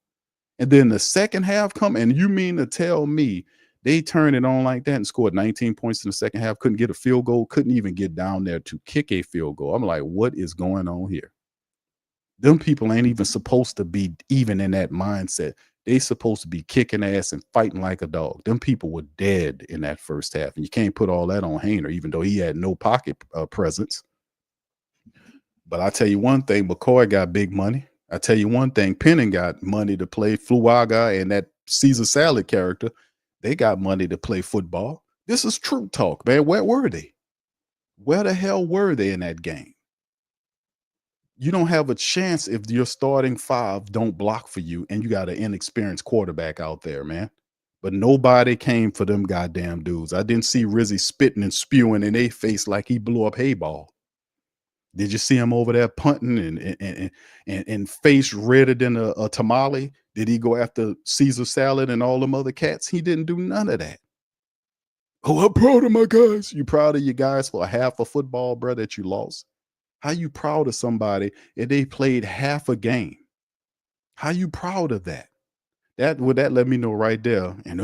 And then the second half come, and you mean to tell me they turned it on like that and scored 19 points in the second half, couldn't get a field goal, couldn't even get down there to kick a field goal. I'm like, what is going on here? Them people ain't even supposed to be even in that mindset. They supposed to be kicking ass and fighting like a dog. Them people were dead in that first half. And you can't put all that on Haener, even though he had no pocket presence. But I tell you one thing, McCoy got big money. I tell you one thing, Penning got money to play. Fluaga and that Caesar Salad character, they got money to play football. This is true talk, man. Where were they? Where the hell were they in that game? You don't have a chance if your starting 5 don't block for you and you got an inexperienced quarterback out there, man. But nobody came for them goddamn dudes. I didn't see Rizzy spitting and spewing in their face like he blew up Hayball. Did you see him over there punting and face redder than a tamale? Did he go after Caesar Salad and all them other cats? He didn't do none of that. Oh, I'm proud of my guys. You proud of your guys for a half a football, bro, that you lost? How you proud of somebody if they played half a game? How you proud of that? That let me know right there. And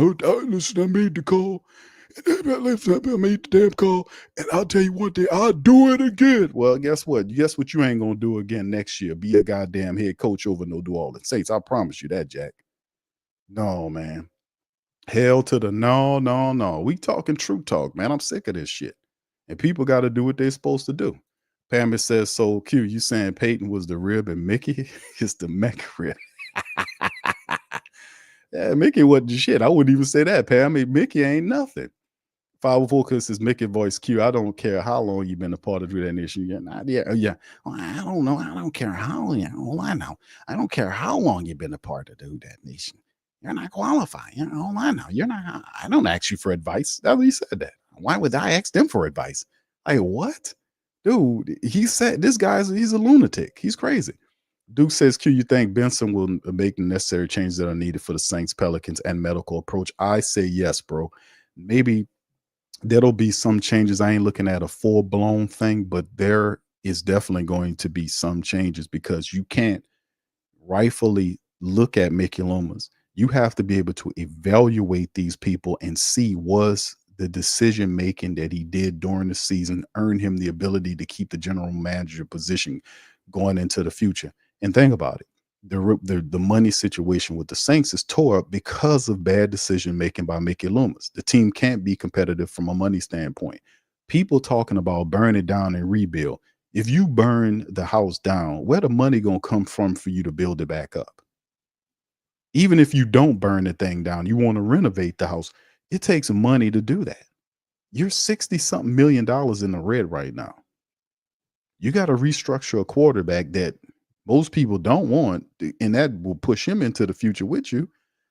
listen, I made the call. Listen, I made the damn call. And I'll tell you one thing, I'll do it again. Well, guess what? Guess what you ain't gonna do again next year? Be a goddamn head coach over no New Orleans Saints. I promise you that, Jack. No, man. Hell to the no. We talking true talk, man. I'm sick of this shit. And people got to do what they're supposed to do. Pammy says, so Q, you saying Peyton was the rib and Mickey is the mech rib. Yeah, Mickey wasn't the shit. I wouldn't even say that, Pam. Mickey ain't nothing. 504 is Mickey voice Q. I don't care how long you've been a part of that nation. Yeah. Well, I don't know. I don't care how long. I know. I don't care how long you've been a part of that nation. You're not qualified. All I know. You're not. I don't ask you for advice. That's what he said that. Why would I ask them for advice? Like, what? Dude, he said this he's a lunatic. He's crazy. Duke says, Q, you think Benson will make the necessary changes that are needed for the Saints, Pelicans, and medical approach? I say yes, bro. Maybe there'll be some changes. I ain't looking at a full blown thing, but there is definitely going to be some changes because you can't rightfully look at Mickey Loomis. You have to be able to evaluate these people and see was the decision making that he did during the season earn him the ability to keep the general manager position going into the future. And think about it. The money situation with the Saints is tore up because of bad decision making by Mickey Loomis. The team can't be competitive from a money standpoint. People talking about burn it down and rebuild. If you burn the house down, where the money gonna come from for you to build it back up? Even if you don't burn the thing down, you want to renovate the house. It takes money to do that. You're 60-something million dollars in the red right now. You got to restructure a quarterback that most people don't want, and that will push him into the future with you,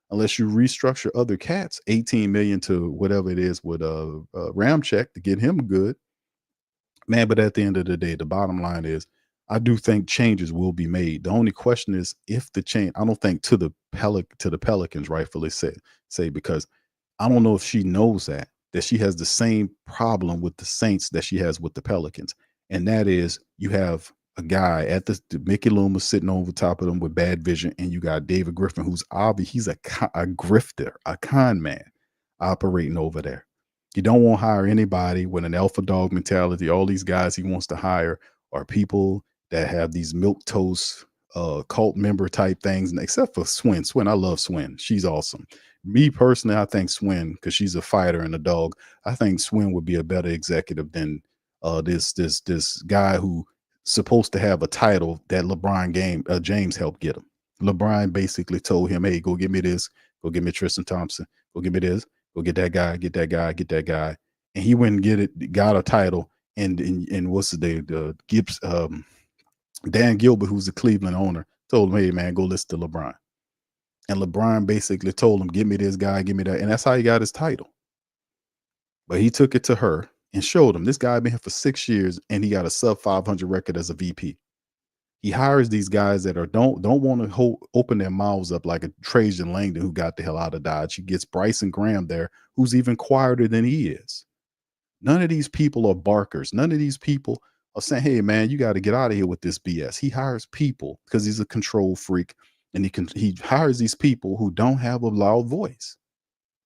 unless you restructure other cats, 18 million to whatever it is with Ramcheck to get him good. Man, but at the end of the day, the bottom line is I do think changes will be made. The only question is if the change, I don't think to the Pelicans rightfully say, because I don't know if she knows that she has the same problem with the Saints that she has with the Pelicans. And that is you have a guy at the Mickey Loomis sitting over top of them with bad vision. And you got David Griffin, who's obviously he's a grifter, a con man operating over there. You don't want to hire anybody with an alpha dog mentality. All these guys he wants to hire are people that have these milquetoast cult member type things, except for Swin. Swin, I love Swin. She's awesome. Me personally, I think Swin, because she's a fighter and a dog, I think Swin would be a better executive than this guy who supposed to have a title that LeBron James helped get him. LeBron basically told him, hey, go get me this, go get me Tristan Thompson, go get me this, go get that guy, get that guy, get that guy. And he went and got a title. And what's the Gibbs, Dan Gilbert, who's the Cleveland owner, told him, hey, man, go listen to LeBron. And LeBron basically told him, give me this guy, give me that. And that's how he got his title. But he took it to her and showed him this guy been here for 6 years and he got a sub 500 record as a VP. He hires these guys that don't want to open their mouths up like a Trajan Langdon who got the hell out of Dodge. He gets Bryson Graham there, who's even quieter than he is. None of these people are barkers. None of these people are saying, hey, man, you got to get out of here with this BS. He hires people because he's a control freak. And he hires these people who don't have a loud voice.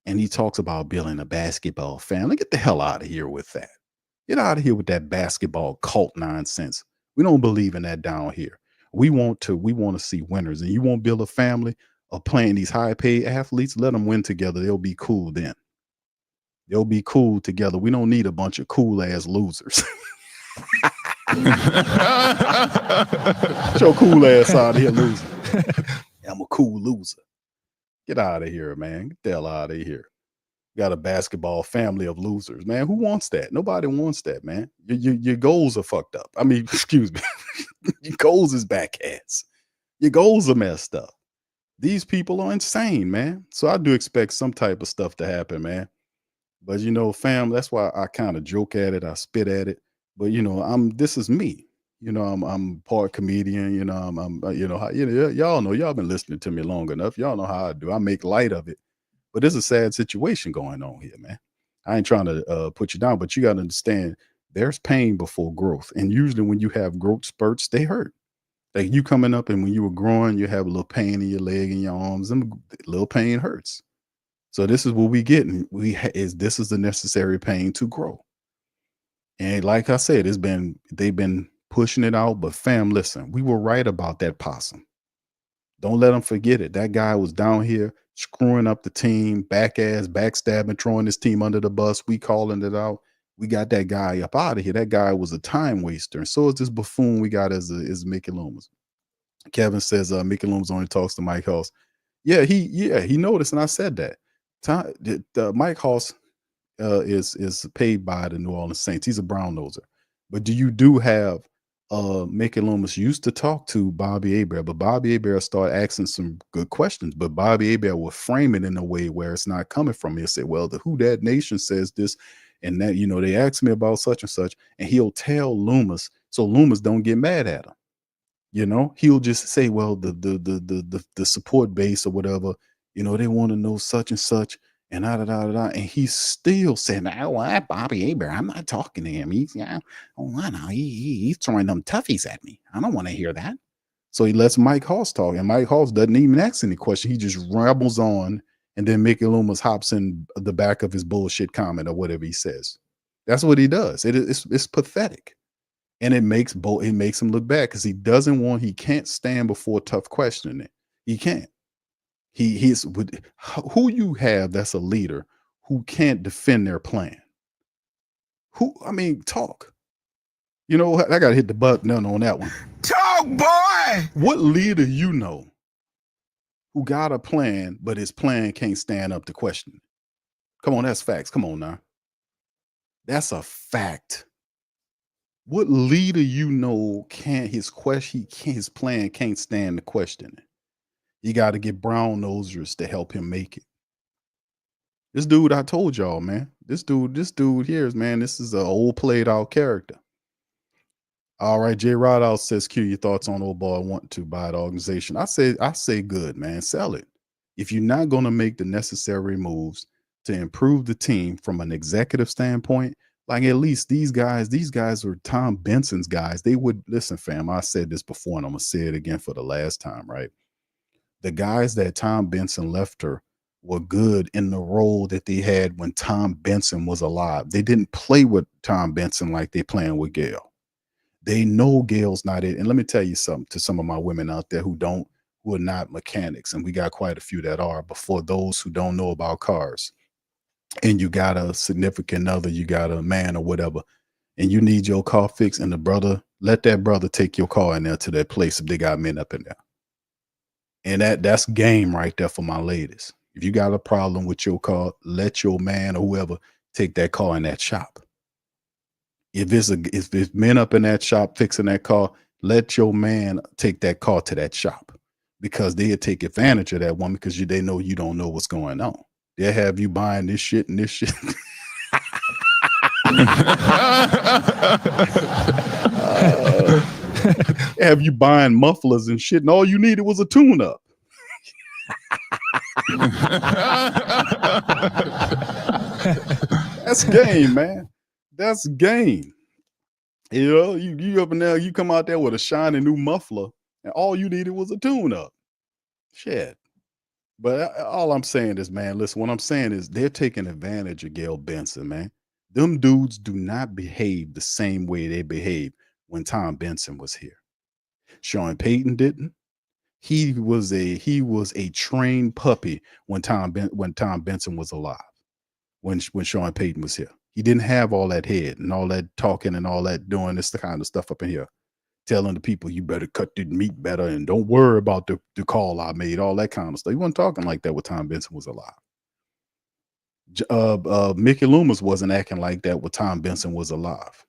And he talks about building a basketball family. Get the hell out of here with that. Get out of here with that basketball cult nonsense. We don't believe in that down here. We want to see winners. And you won't build a family of playing these high-paid athletes. Let them win together. They'll be cool then. They'll be cool together. We don't need a bunch of cool-ass losers. Get your cool ass out of here, loser. I'm a cool loser. Get out of here, man. Get the hell out of here. Got a basketball family of losers, man. Who wants that? Nobody wants that, man. Your goals are fucked up. I mean, excuse me. Your goals is back ass. Your goals are messed up. These people are insane, man. So I do expect some type of stuff to happen, man. But you know, fam, that's why I kind of joke at it. I spit at it. But you know, this is me. You know, I'm part comedian. You know, y'all know, y'all been listening to me long enough. Y'all know how I do. I make light of it. But there's a sad situation going on here, man. I ain't trying to put you down, but you got to understand there's pain before growth. And usually when you have growth spurts, they hurt. Like you coming up and when you were growing, you have a little pain in your leg and your arms, and a little pain hurts. So this is what we get. And this is the necessary pain to grow. And like I said, they've been pushing it out. But fam, listen, we were right about that possum. Don't let them forget it. That guy was down here screwing up the team, backstabbing, throwing his team under the bus. We calling it out. We got that guy up out of here. That guy was a time waster. And so is this buffoon we got as Mickey Loomis. Kevin says Mickey Loomis only talks to Mike Hoss. Yeah, he noticed, and I said that. Mike Hoss is paid by the New Orleans Saints. He's a brown noser. But do have Mickey Loomis used to talk to Bobby Hebert, but Bobby Hebert started asking some good questions. But Bobby Hebert will frame it in a way where it's not coming from me. He'll say, well, the Who Dat Nation says this and that, you know, they asked me about such and such, and he'll tell Loomis so Loomis don't get mad at him. You know, he'll just say, well, the support base or whatever, you know, they want to know such and such, and and he's still saying, "Oh, Bobby Aber, I'm not talking to him. He's I know he's throwing them toughies at me. I don't want to hear that." So he lets Mike Hoss talk, and Mike Hoss doesn't even ask any question. He just rambles on, and then Mickey Loomis hops in the back of his bullshit comment or whatever he says. That's what he does. It's pathetic. And it makes him look bad because he can't stand before tough questioning. He can't. He's with who you have that's a leader who can't defend their plan. Talk. You know what? I gotta hit the button on that one. Talk, boy! What leader you know who got a plan, but his plan can't stand up to question? Come on, that's facts. Come on now. That's a fact. What leader you know his plan can't stand the questioning? You got to get brown nosers to help him make it. This dude, I told y'all, man. This dude here is, man, this is an old played out character. All right, J. Rideout says, Q, your thoughts on old boy want to buy the organization. I say good, man. Sell it. If you're not going to make the necessary moves to improve the team from an executive standpoint, like at least these guys were Tom Benson's guys. They would listen, fam. I said this before and I'm gonna say it again for the last time, right? The guys that Tom Benson left her were good in the role that they had when Tom Benson was alive. They didn't play with Tom Benson like they playing with Gail. They know Gail's not it. And let me tell you something to some of my women out there who are not mechanics, and we got quite a few that are, but for those who don't know about cars, and you got a significant other, you got a man or whatever, and you need your car fixed, and let that brother take your car in there to that place if they got men up in there. And that's game right there for my ladies. If you got a problem with your car, let your man or whoever take that car in that shop. If it's men up in that shop fixing that car, let your man take that car to that shop, because they'll take advantage of that woman because they know you don't know what's going on. They'll have you buying this shit and this shit. Have you buying mufflers and shit, and all you needed was a tune-up. That's game, man. That's game. You know, you up in there, you come out there with a shiny new muffler, and all you needed was a tune-up. Shit. But all I'm saying is, man, listen, what I'm saying is they're taking advantage of Gail Benson, man. Them dudes do not behave the same way they behaved when Tom Benson was here. Sean Payton didn't. He was a trained puppy when Tom Benson was alive. When Sean Payton was here, he didn't have all that head and all that talking and all that doing this kind of stuff up in here, telling the people you better cut the meat better and don't worry about the call I made, all that kind of stuff. He wasn't talking like that when Tom Benson was alive. Mickey Loomis wasn't acting like that when Tom Benson was alive.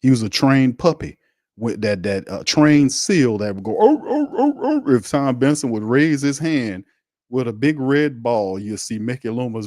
He was a trained puppy with that trained seal that would go, oh. If Tom Benson would raise his hand with a big red ball, you'll see Mickey Loomis,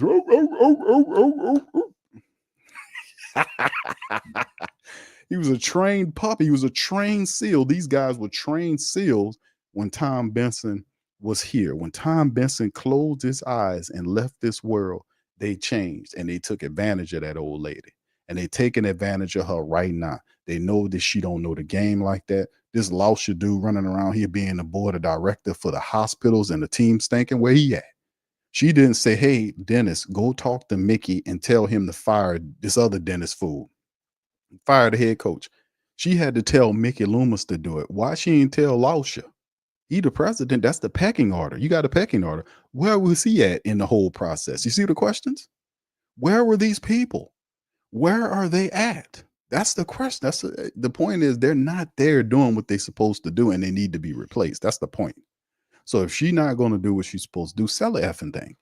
He was a trained puppy. He was a trained seal. These guys were trained seals when Tom Benson was here. When Tom Benson closed his eyes and left this world, they changed and they took advantage of that old lady. And they taking advantage of her right now. They know that she don't know the game like that. This Lauscher dude running around here being the board of director for the hospitals and the team stinking, where he at? She didn't say, hey, Dennis, go talk to Mickey and tell him to fire this other Dennis fool. Fire the head coach. She had to tell Mickey Loomis to do it. Why she didn't tell Lauscher? He the president. That's the pecking order. You got a pecking order. Where was he at in the whole process? You see the questions? Where were these people? Where are they at? That's the question. That's the point is they're not there doing what they're supposed to do, and they need to be replaced. That's the point. So if she's not going to do what she's supposed to do, sell the effing thing.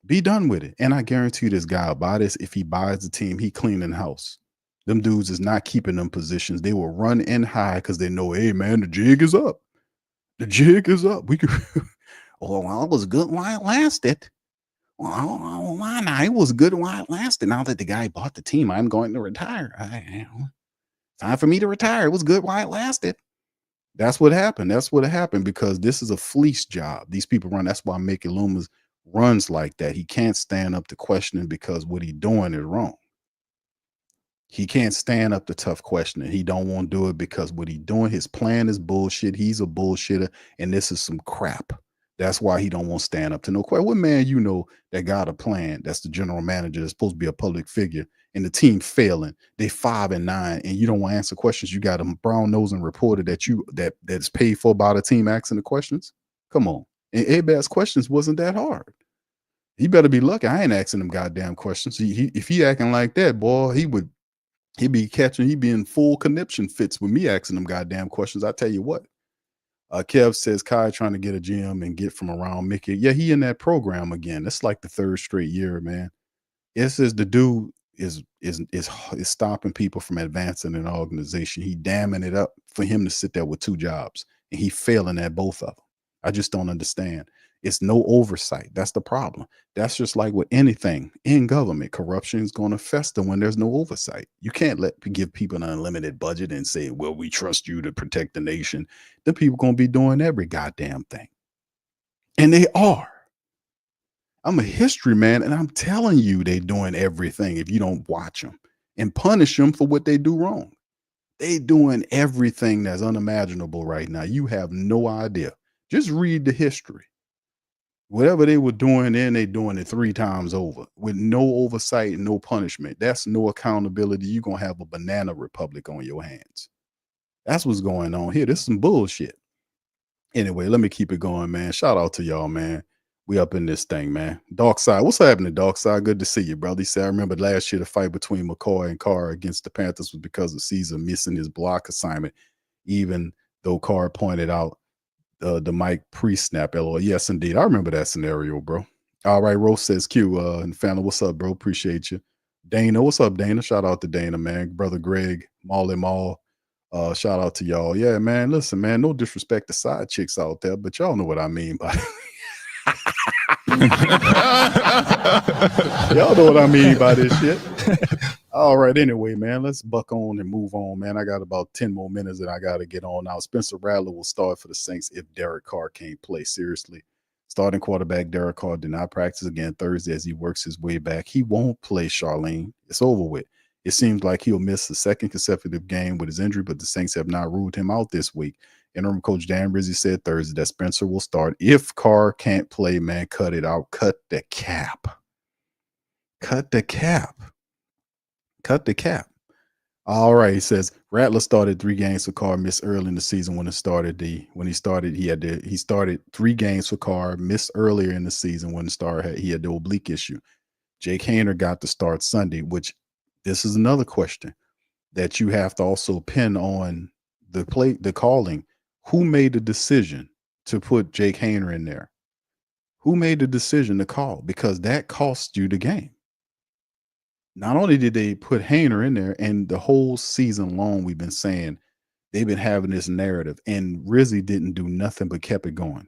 Be done with it. And I guarantee this guy will buy this. If he buys the team, he cleaning house. Them dudes is not keeping them positions. They will run in high because they know, hey, man, the jig is up. The jig is up. We could. Well, it was good while it lasted. Well, why not? It was good while it lasted. Now that the guy bought the team, I'm going to retire. Time for me to retire. It was good while it lasted. That's what happened. That's what happened because this is a fleece job. These people run. That's why Mickey Loomis runs like that. He can't stand up to questioning because what he's doing is wrong. He can't stand up to tough questioning. He don't want to do it because what he doing, his plan is bullshit. He's a bullshitter, and this is some crap. That's why he don't want to stand up to no question. What man you know that got a plan? That's the general manager. That's supposed to be a public figure, and the team failing. They 5-9, and you don't want to answer questions. You got a brown nosing reporter that's paid for by the team asking the questions. Come on, and Abad's questions wasn't that hard. He better be lucky. I ain't asking them goddamn questions. If he acting like that, boy, he'd be in full conniption fits with me asking them goddamn questions. I tell you what. Kev says Kai trying to get a GM and get from around Mickey. Yeah, he in that program again. That's like the third straight year, man. It says the dude is stopping people from advancing an organization. He damming it up for him to sit there with 2 jobs, and he failing at both of them. I just don't understand. It's no oversight. That's the problem. That's just like with anything in government. Corruption is going to fester when there's no oversight. You can't give people an unlimited budget and say, well, we trust you to protect the nation. The people going to be doing every goddamn thing. And they are. I'm a history man, and I'm telling you they doing everything if you don't watch them and punish them for what they do wrong. They doing everything that's unimaginable right now. You have no idea. Just read the history. Whatever they were doing then, they doing it 3 times over with no oversight and no punishment. That's no accountability. You're going to have a banana republic on your hands. That's what's going on here. This is some bullshit. Anyway, let me keep it going, man. Shout out to y'all, man. We up in this thing, man. Dark Side. What's happening, Dark Side? Good to see you, brother. He said, I remember last year the fight between McCoy and Carr against the Panthers was because of Caesar missing his block assignment, even though Carr pointed out the Mike pre-snap LOL. Yes, indeed. I remember that scenario, bro. All right, Rose says Q and Fana, what's up, bro? Appreciate you. Dana, what's up, Dana? Shout out to Dana, man. Brother Greg, Molly Mall. Shout out to y'all. Yeah, man. Listen, man, no disrespect to side chicks out there, but y'all know what I mean by y'all know what I mean by this shit. All right, anyway, man, let's buck on and move on, man. I got about 10 more minutes that I got to get on now. Spencer Rattler will start for the Saints if Derek Carr can't play. Seriously. Starting quarterback Derek Carr did not practice again Thursday as he works his way back. He won't play, Charlene. It's over with. It seems like he'll miss the second consecutive game with his injury, but the Saints have not ruled him out this week. Interim coach Dan Rizzi said Thursday that Spencer will start. If Carr can't play, man, cut it out. Cut the cap. Cut the cap. Cut the cap. All right, he says Rattler started 3 games for Carr, missed early in the season when he started. He started 3 games for Carr, missed earlier in the season when he had the oblique issue. Jake Haener got to start Sunday, which this is another question that you have to also pin on the calling. Who made the decision to put Jake Haener in there? Who made the decision to call? Because that cost you the game. Not only did they put Haener in there, and the whole season long we've been saying they've been having this narrative, and Rizzi didn't do nothing but kept it going.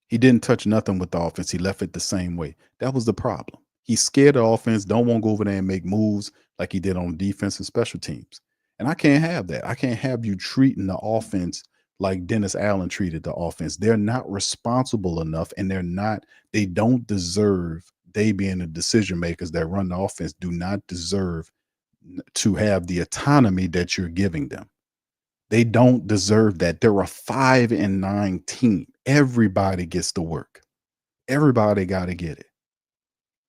He didn't touch nothing with the offense. He left it the same way. That was the problem. He's scared of offense, don't want to go over there and make moves like he did on defense and special teams. And I can't have that. I can't have you treating the offense like Dennis Allen treated the offense. They're not responsible enough, and they don't deserve. They being the decision makers that run the offense do not deserve to have the autonomy that you're giving them. They don't deserve that. They're a 5-9 team. Everybody gets to work. Everybody got to get it.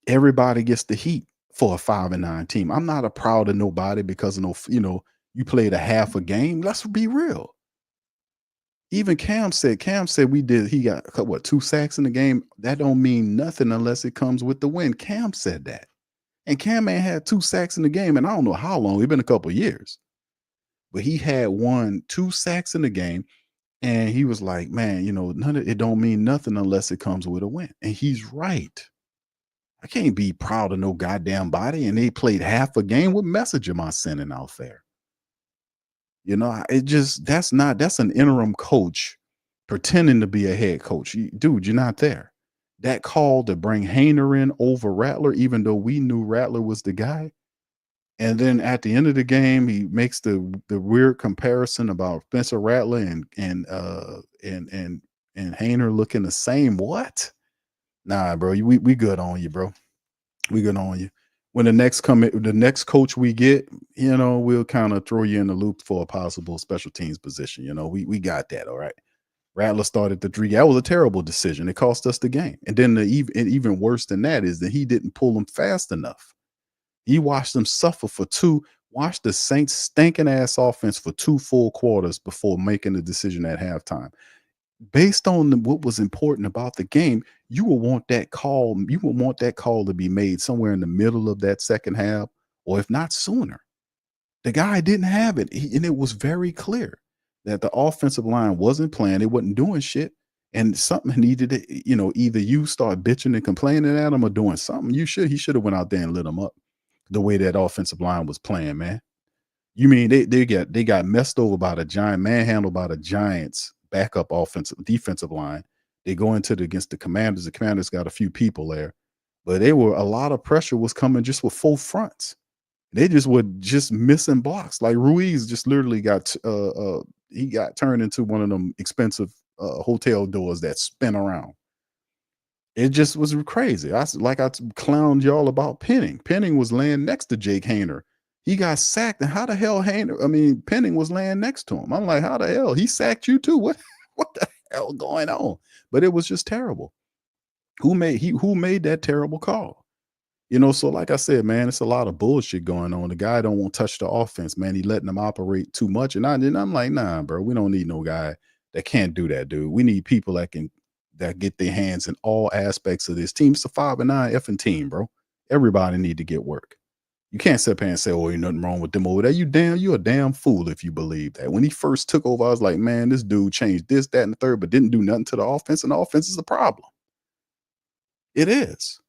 Everybody gets the heat for a 5-9 team. I'm not proud of nobody because you played a half a game. Let's be real. Even Cam said he got 2 sacks in the game. That don't mean nothing unless it comes with the win. Cam said that. And Cam ain't had 2 sacks in the game, and I don't know how long. It's been a couple of years. But he had 2 sacks in the game, and he was like, man, it don't mean nothing unless it comes with a win. And he's right. I can't be proud of no goddamn body, and they played half a game. What message am I sending out there? That's an interim coach pretending to be a head coach. Dude, you're not there. That call to bring Haener in over Rattler, even though we knew Rattler was the guy, And then at the end of the game, he makes the weird comparison about Spencer Rattler and Hayner looking the same. What? Nah, bro. We good on you, bro. We good on you. When the next coach we get, we'll kind of throw you in the loop for a possible special teams position. We got that. All right. Rattler started the 3. That was a terrible decision. It cost us the game. And then even worse than that is that he didn't pull them fast enough. He watched them suffer watched the Saints stinking ass offense for 2 full quarters before making the decision at halftime. Based on what was important about the game, you will want that call to be made somewhere in the middle of that second half, or if not sooner. The guy didn't have it, and it was very clear that the offensive line wasn't playing. It wasn't doing shit, and something needed to, either you start bitching and complaining at him or doing something. He should have went out there and lit him up the way that offensive line was playing, man. You mean they got messed over by the giant, manhandled by the Giants backup defensive line. They go against the Commanders. The Commanders got a few people there, but a lot of pressure was coming just with 4 fronts. They were missing blocks. Like Ruiz just literally got turned into one of them expensive hotel doors that spin around. It just was crazy. I clowned y'all about Penning. Penning was laying next to Jake Hayner. He got sacked, and how the hell Penning was laying next to him? I'm like, how the hell? He sacked you too? What the hell going on? But it was just terrible. Who made that terrible call? So like I said, man, it's a lot of bullshit going on. The guy don't want to touch the offense, man. He letting them operate too much. And I'm like, nah, bro, we don't need no guy that can't do that, dude. We need people that get their hands in all aspects of this team. It's a 5-9 effing team, bro. Everybody need to get work. You can't sit there and say, oh, ain't nothing wrong with them over there. You're a damn fool if you believe that. When he first took over, I was like, man, this dude changed this, that, and the third, but didn't do nothing to the offense, and the offense is a problem. It is.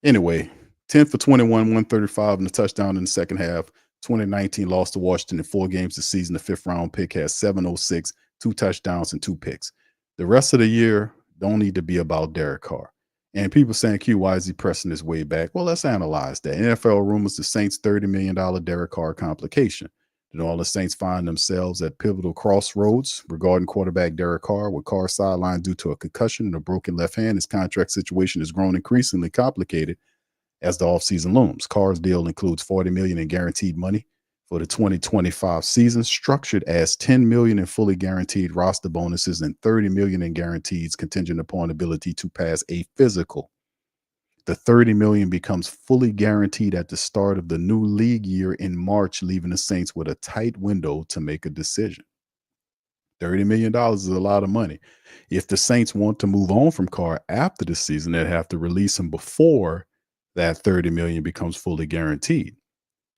Anyway, 10 for 21, 135 and a touchdown in the second half. 2019 lost to Washington in 4 games this season. The 5th round pick has 706, 2 touchdowns and 2 picks. The rest of the year don't need to be about Derek Carr. And people saying, Q, why is he pressing his way back? Well, let's analyze that. NFL rumors the Saints' $30 million Derek Carr complication. Did all the Saints find themselves at pivotal crossroads regarding quarterback Derek Carr, with Carr sidelined due to a concussion and a broken left hand? His contract situation has grown increasingly complicated as the offseason looms. Carr's deal includes $40 million in guaranteed money for the 2025 season, structured as $10 million in fully guaranteed roster bonuses and $30 million in guarantees contingent upon ability to pass a physical. The $30 million becomes fully guaranteed at the start of the new league year in March, leaving the Saints with a tight window to make a decision. $30 million is a lot of money. If the Saints want to move on from Carr after the season, they'd have to release him before that $30 million becomes fully guaranteed.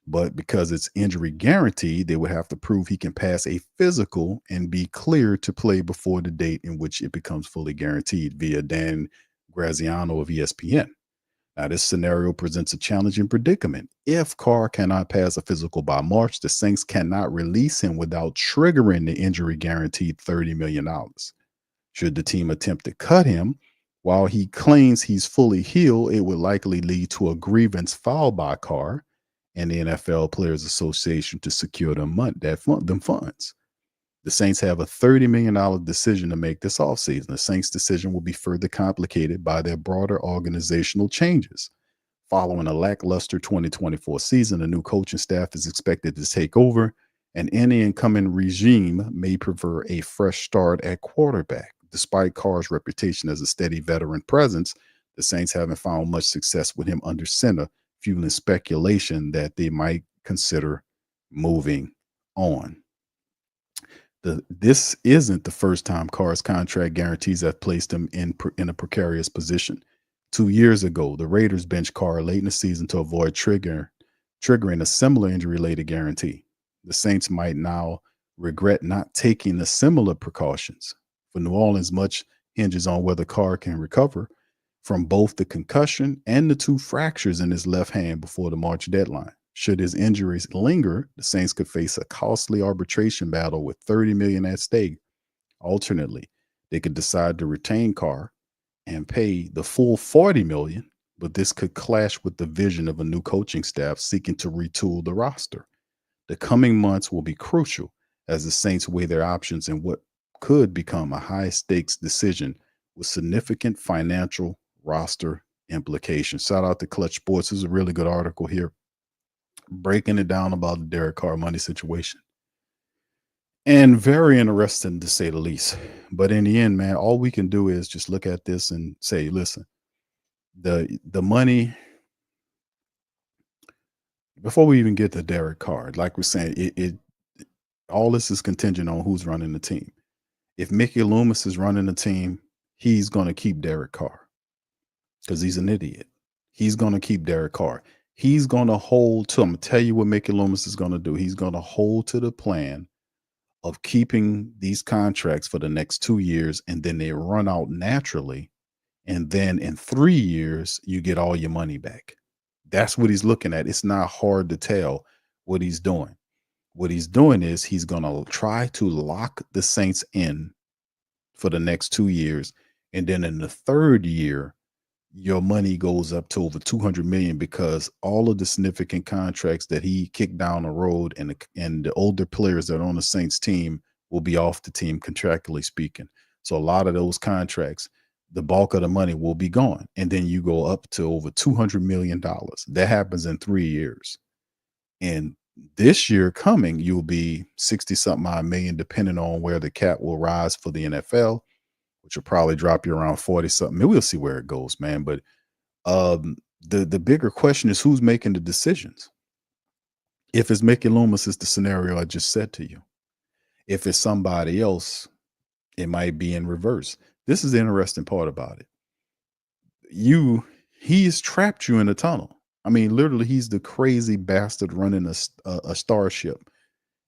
But because it's injury guaranteed, they would have to prove he can pass a physical and be cleared to play before the date in which it becomes fully guaranteed, via Dan Graziano of ESPN. Now, this scenario presents a challenging predicament. If Carr cannot pass a physical by March, the Saints cannot release him without triggering the injury guaranteed $30 million. Should the team attempt to cut him while he claims he's fully healed, it would likely lead to a grievance filed by Carr and the NFL Players Association to secure them funds. The Saints have a $30 million decision to make this offseason. The Saints' decision will be further complicated by their broader organizational changes. Following a lackluster 2024 season, a new coaching staff is expected to take over, and any incoming regime may prefer a fresh start at quarterback. Despite Carr's reputation as a steady veteran presence, the Saints haven't found much success with him under center, fueling speculation that they might consider moving on. This isn't the first time Carr's contract guarantees have placed him in a precarious position. 2 years ago, the Raiders benched Carr late in the season to avoid triggering a similar injury-related guarantee. The Saints might now regret not taking the similar precautions. For New Orleans, much hinges on whether Carr can recover from both the concussion and the 2 fractures in his left hand before the March deadline. Should his injuries linger, the Saints could face a costly arbitration battle with $30 million at stake. Alternately, they could decide to retain Carr and pay the full $40 million, but this could clash with the vision of a new coaching staff seeking to retool the roster. The coming months will be crucial as the Saints weigh their options in what could become a high stakes decision with significant financial roster implications. Shout out to Clutch Sports. This is a really good article here breaking it down about the Derek Carr money situation. And very interesting to say the least. But in the end, man, all we can do is just look at this and say, listen, the money, before we even get to Derek Carr, like we're saying, it all this is contingent on who's running the team. If Mickey Loomis is running the team, he's going to keep Derek Carr because he's an idiot. He's going to keep Derek Carr. He's going to hold to, I'm going to tell you what Mickey Loomis is going to do. He's going to hold to the plan of keeping these contracts for the next 2 years, and then they run out naturally. And then in 3 years, you get all your money back. That's what he's looking at. It's not hard to tell what he's doing. What he's doing is he's going to try to lock the Saints in for the next 2 years. And then in the third year, your money goes up to over $200 million because all of the significant contracts that he kicked down the road and the older players that are on the Saints team will be off the team contractually speaking. So a lot of those contracts, the bulk of the money will be gone. And then you go up to over $200 million. That happens in 3 years. And this year coming, you'll be 60 something odd million, depending on where the cap will rise for the NFL, which will probably drop you around 40 something. We'll see where it goes, man. But the bigger question is who's making the decisions. If it's Mickey Loomis, it's the scenario I just said to you. If it's somebody else, it might be in reverse. This is the interesting part about it. He's trapped you in a tunnel. I mean, literally, he's the crazy bastard running a starship,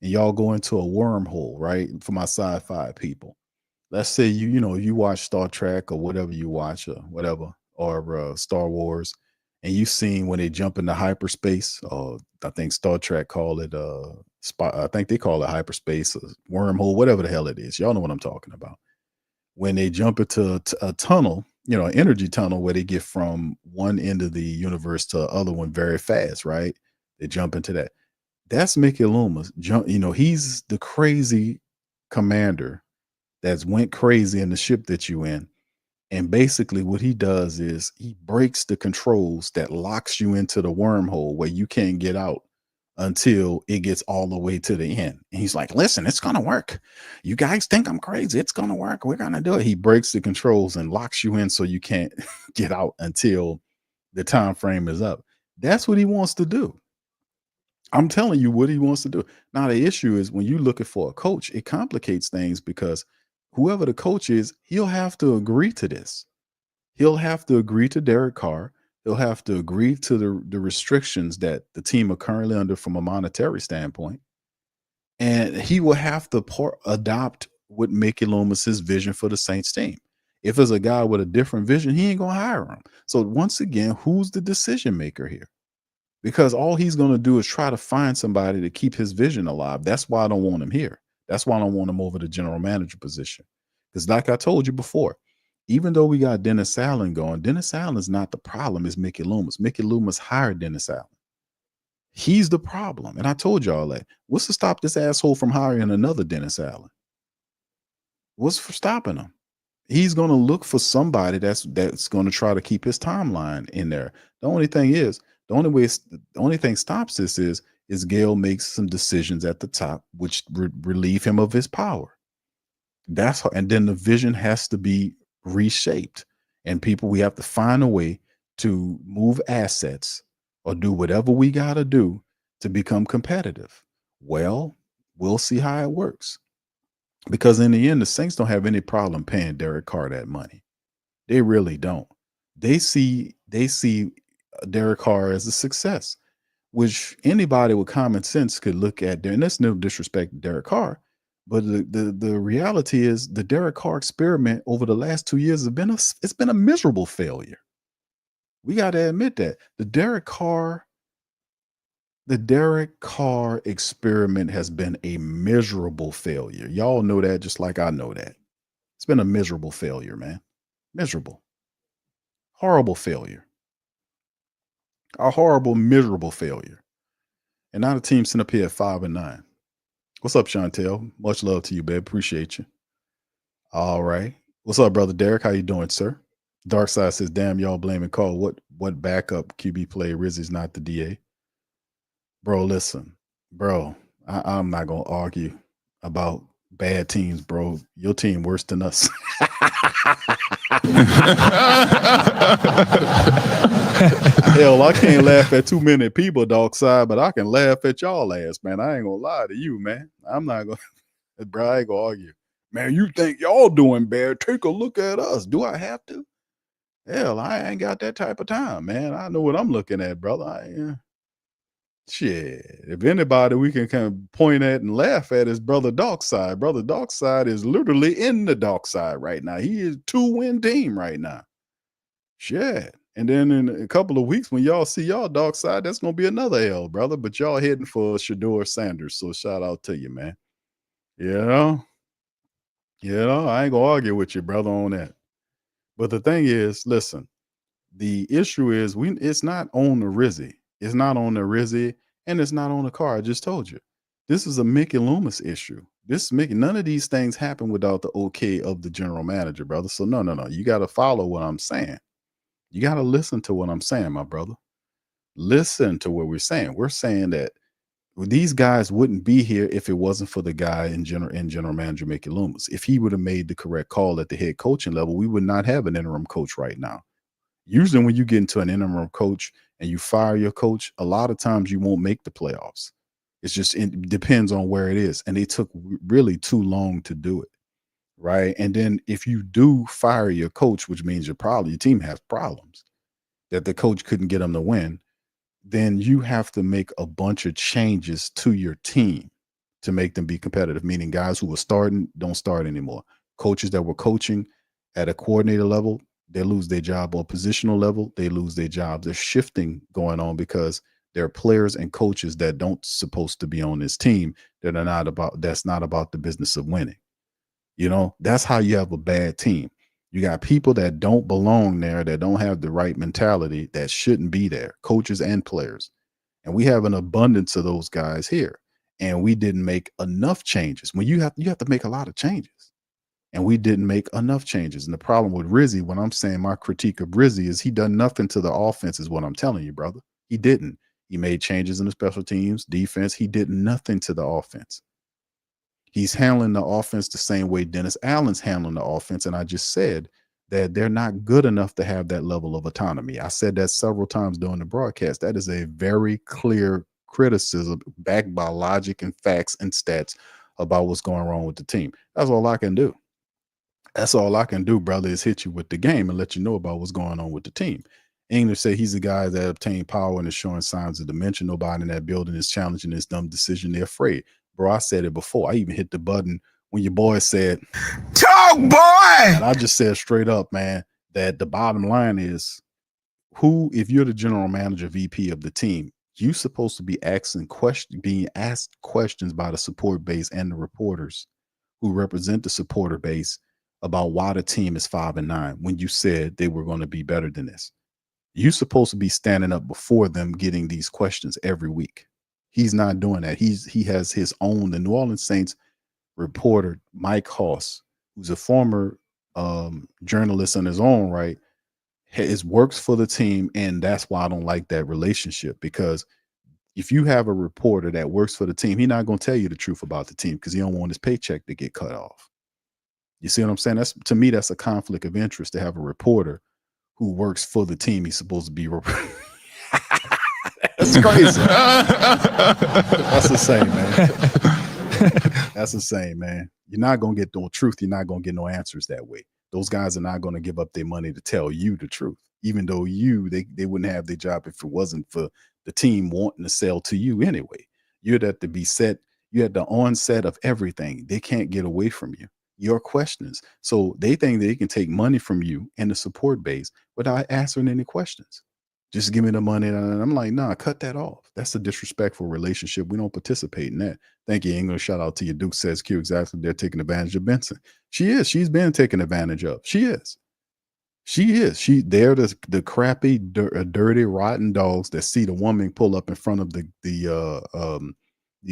and y'all go into a wormhole, right? For my sci-fi people, let's say you watch Star Trek or whatever you watch or whatever, or Star Wars, and you've seen when they jump into hyperspace. I think Star Trek call it I think they call it hyperspace, or wormhole, whatever the hell it is. Y'all know what I'm talking about. When they jump into a tunnel, an energy tunnel where they get from one end of the universe to the other one very fast, right? They jump into that. That's Mickey Loomis. He's the crazy commander that's went crazy in the ship that you in. And basically what he does is he breaks the controls that locks you into the wormhole where you can't get out until it gets all the way to the end. And he's like, listen, it's going to work. You guys think I'm crazy. It's going to work. We're going to do it. He breaks the controls and locks you in so you can't get out until the time frame is up. That's what he wants to do. I'm telling you what he wants to do. Now, the issue is when you're looking for a coach, it complicates things because whoever the coach is, he'll have to agree to this. He'll have to agree to Derek Carr. He'll have to agree to the restrictions that the team are currently under from a monetary standpoint. And he will have to adopt what Mickey Loomis's vision for the Saints team. If there's a guy with a different vision, he ain't going to hire him. So once again, who's the decision maker here? Because all he's going to do is try to find somebody to keep his vision alive. That's why I don't want him here. That's why I don't want him over the general manager position. Because like I told you before, even though we got Dennis Allen going, Dennis Allen is not the problem. It's Mickey Loomis. Mickey Loomis hired Dennis Allen. He's the problem. And I told y'all that. What's to stop this asshole from hiring another Dennis Allen? What's for stopping him? He's going to look for somebody that's going to try to keep his timeline in there. The only thing is, the only thing stops this is Gale makes some decisions at the top, which relieve him of his power. And then the vision has to be reshaped, and we have to find a way to move assets or do whatever we got to do to become competitive. Well, we'll see how it works, because in the end, the Saints don't have any problem paying Derek Carr that money. They really don't. They see Derek Carr as a success, which anybody with common sense could look at there. And that's no disrespect to Derek Carr, but the reality is the Derek Carr experiment over the last 2 years has been a miserable failure. We got to admit that the Derek Carr experiment has been a miserable failure. Y'all know that just like I know that. It's been a miserable failure, man. Miserable. Horrible failure. A horrible, miserable failure. And now the team sitting up here at 5-9. What's up, Chantel? Much love to you, babe. Appreciate you. All right. What's up, brother Derek? How you doing, sir? Dark Side says, damn, y'all blaming Cole. What backup QB play? Rizzy's not the DA. Bro, listen. Bro, I'm not going to argue about bad teams, bro. Your team worse than us. Hell, I can't laugh at too many people, Dark Side, but I can laugh at y'all ass, man. I ain't going to lie to you, man. I'm not going to, bro, I ain't going to argue. Man, you think y'all doing bad? Take a look at us. Do I have to? Hell, I ain't got that type of time, man. I know what I'm looking at, brother. Shit. If anybody we can kind of point at and laugh at is Brother Darkside. Brother Darkside is literally in the dark side right now. He is 2-win team right now. Shit. And then in a couple of weeks, when y'all see y'all dark side, that's gonna be another L, brother. But y'all heading for Shador Sanders. So shout out to you, man. I ain't gonna argue with you, brother, on that. But the thing is, listen, the issue is it's not on the Rizzy. It's not on the Rizzy, and it's not on the car. I just told you. This is a Mickey Loomis issue. None of these things happen without the okay of the general manager, brother. So no. You got to follow what I'm saying. You got to listen to what I'm saying, my brother. Listen to what we're saying. We're saying that these guys wouldn't be here if it wasn't for the guy in general manager Mickey Loomis. If he would have made the correct call at the head coaching level, we would not have an interim coach right now. Usually when you get into an interim coach and you fire your coach, a lot of times you won't make the playoffs. It depends on where it is. And they took really too long to do it. Right. And then if you do fire your coach, which means your team has problems that the coach couldn't get them to win, then you have to make a bunch of changes to your team to make them be competitive, meaning guys who were starting don't start anymore. Coaches that were coaching at a coordinator level, they lose their job, or positional level, they lose their jobs. There's shifting going on because there are players and coaches that don't supposed to be on this team that's not about the business of winning. That's how you have a bad team. You got people that don't belong there, that don't have the right mentality, that shouldn't be there, coaches and players. And we have an abundance of those guys here. And we didn't make enough changes. When you have to make a lot of changes. And we didn't make enough changes. And the problem with Rizzy, when I'm saying my critique of Rizzy, is he done nothing to the offense, is what I'm telling you, brother. He didn't. He made changes in the special teams, defense. He did nothing to the offense. He's handling the offense the same way Dennis Allen's handling the offense. And I just said that they're not good enough to have that level of autonomy. I said that several times during the broadcast. That is a very clear criticism backed by logic and facts and stats about what's going wrong with the team. That's all I can do. That's all I can do, brother, is hit you with the game and let you know about what's going on with the team. English said he's the guy that obtained power and is showing signs of dementia. Nobody in that building is challenging this dumb decision. They're afraid. Bro, I said it before. I even hit the button when your boy said, "Talk, boy!" And I just said straight up, man, that the bottom line is if you're the general manager, VP of the team, you're supposed to be being asked questions by the support base and the reporters who represent the supporter base about why the team is 5-9 when you said they were going to be better than this. You're supposed to be standing up before them getting these questions every week. He's not doing that. He has his own, the New Orleans Saints reporter, Mike Hoss, who's a former journalist in his own right, works for the team. And that's why I don't like that relationship, because if you have a reporter that works for the team, he's not going to tell you the truth about the team because he don't want his paycheck to get cut off. You see what I'm saying? To me, that's a conflict of interest to have a reporter who works for the team he's supposed to be. That's crazy. That's insane, man. That's insane, man. You're not going to get no truth. You're not going to get no answers that way. Those guys are not going to give up their money to tell you the truth, even though they wouldn't have their job if it wasn't for the team wanting to sell to you anyway. You'd have to be set. You're at the onset of everything. They can't get away from you. Your questions. So they think they can take money from you and the support base without answering any questions. Just give me the money. And I'm like, nah, cut that off. That's a disrespectful relationship. We don't participate in that. Thank you, English. Shout out to you. Duke says Q, exactly. They're taking advantage of Benson. She is. She's been taken advantage of. She is. She is. They're the crappy, dirty, rotten dogs that see the woman pull up in front of the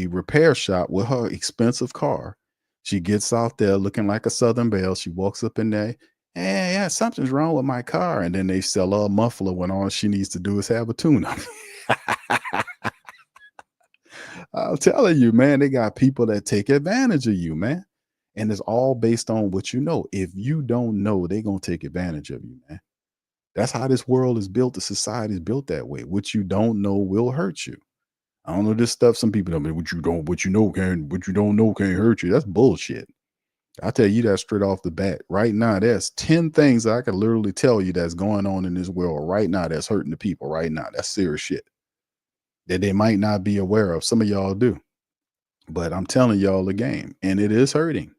repair shop with her expensive car. She gets out there looking like a Southern Belle. She walks up in there. Hey, yeah, something's wrong with my car. And then they sell her a muffler when all she needs to do is have a tune-up. I'm telling you, man, they got people that take advantage of you, man. And it's all based on what you know. If you don't know, they're gonna take advantage of you, man. That's how this world is built. The society is built that way. What you don't know will hurt you. I don't know this stuff. Some people don't mean what you don't know can't hurt you. That's bullshit. I tell you that straight off the bat. Right now, there's 10 things I can literally tell you that's going on in this world right now that's hurting the people right now. That's serious shit that they might not be aware of. Some of y'all do. But I'm telling y'all the game, and it is hurting.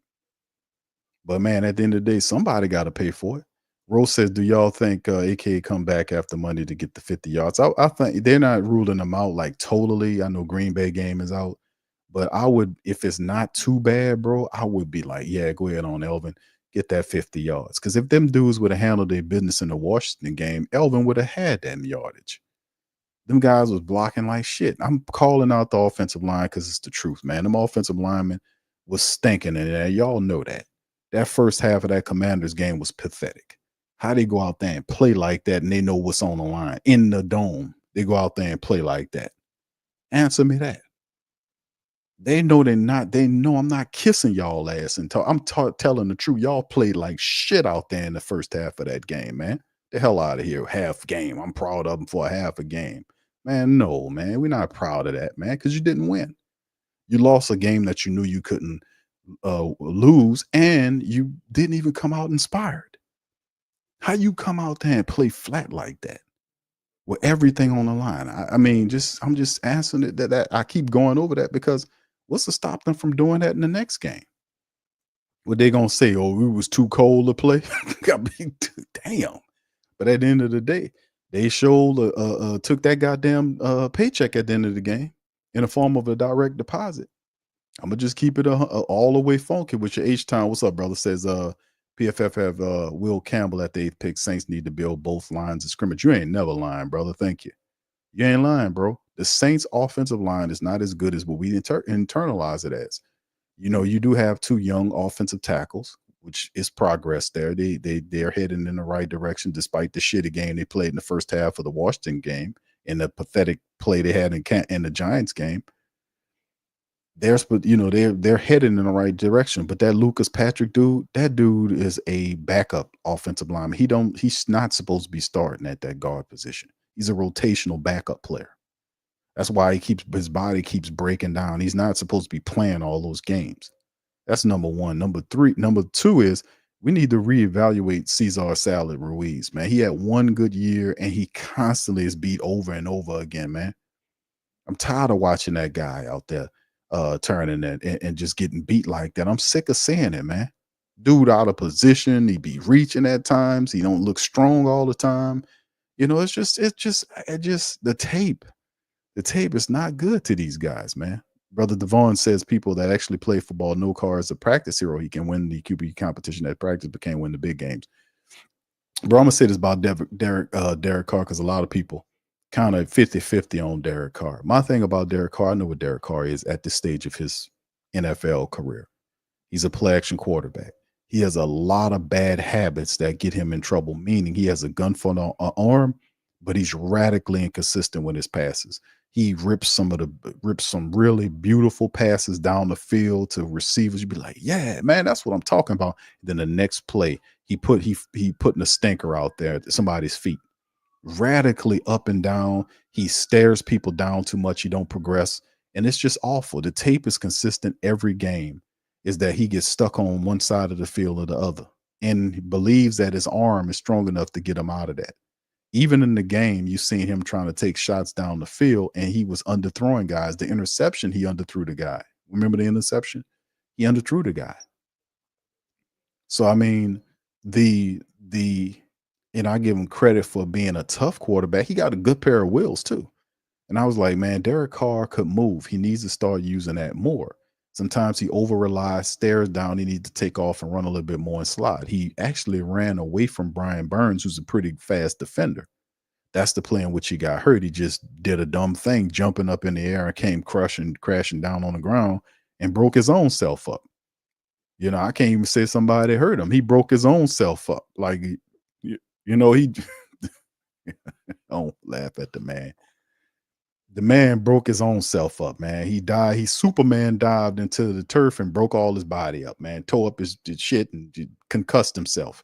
But man, at the end of the day, somebody got to pay for it. Rose says, "Do y'all think AK come back after Monday to get the 50 yards?" I think they're not ruling them out like totally. I know Green Bay game is out, but I would, if it's not too bad, bro, I would be like, yeah, go ahead on Elvin, get that 50 yards. Because if them dudes would have handled their business in the Washington game, Elvin would have had that yardage. Them guys was blocking like shit. I'm calling out the offensive line because it's the truth, man. Them offensive linemen was stinking in there. Y'all know that. That first half of that Commanders game was pathetic. How they go out there and play like that and they know what's on the line in the dome. They go out there and play like that. Answer me that. They know they're not. They know I'm not kissing y'all ass and I'm telling the truth. Y'all played like shit out there in the first half of that game, man. The hell out of here. Half game. I'm proud of them for a half a game. Man, no, man. We're not proud of that, man, because you didn't win. You lost a game that you knew you couldn't lose, and you didn't even come out inspired. How you come out there and play flat like that with everything on the line? I mean, I'm just answering it that I keep going over that because what's to stop them from doing that in the next game? What they gonna say? Oh, it was too cold to play. I mean, damn. But at the end of the day, they showed took that goddamn paycheck at the end of the game in the form of a direct deposit. I'm gonna just keep it all the way funky with your H-Town. What's up, brother? Says PFF have Will Campbell at the 8th pick. Saints need to build both lines of scrimmage. You ain't never lying, brother. Thank you. You ain't lying, bro. The Saints offensive line is not as good as what we internalize it as. You know, you do have 2 young offensive tackles, which is progress there. They're heading in the right direction despite the shitty game they played in the first half of the Washington game and the pathetic play they had in the Giants game. They're heading in the right direction. But that Lucas Patrick dude, that dude is a backup offensive lineman. He's not supposed to be starting at that guard position. He's a rotational backup player. That's why his body keeps breaking down. He's not supposed to be playing all those games. That's number one. Number two is we need to reevaluate Cesar Salad Ruiz, man. He had one good year and he constantly is beat over and over again, man. I'm tired of watching that guy out there turning and just getting beat like that. I'm sick of seeing it, man. Dude out of position. He be reaching at times. He don't look strong all the time. You know, it's just the tape. The tape is not good to these guys, man. Brother Devon says people that actually play football, no car is a practice hero. He can win the QB competition at practice, but can't win the big games. Bro, I'm going to say this about Derek Carr because a lot of people kind of 50-50 on Derek Carr. My thing about Derek Carr, I know what Derek Carr is at this stage of his NFL career. He's a play-action quarterback. He has a lot of bad habits that get him in trouble, meaning he has a gun for an arm, but he's radically inconsistent with his passes. He rips some really beautiful passes down the field to receivers. You'd be like, yeah, man, that's what I'm talking about. Then the next play, he putting a stinker out there at somebody's feet. Radically up and down. He stares people down too much. He don't progress. And it's just awful. The tape is consistent every game, is that he gets stuck on one side of the field or the other. And he believes that his arm is strong enough to get him out of that. Even in the game, you've seen him trying to take shots down the field, and he was underthrowing guys. The interception, he underthrew the guy. Remember the interception? He underthrew the guy. So, I mean, and I give him credit for being a tough quarterback. He got a good pair of wheels, too. And I was like, man, Derek Carr could move. He needs to start using that more. Sometimes he over relies, stares down. He needs to take off and run a little bit more and slide. He actually ran away from Brian Burns, who's a pretty fast defender. That's the play in which he got hurt. He just did a dumb thing, jumping up in the air and came crashing down on the ground and broke his own self up. I can't even say somebody hurt him. He broke his own self up. Like, he don't laugh at the man. The man broke his own self up, man. He died. He Superman dived into the turf and broke all his body up, man. Tore up his shit and concussed himself.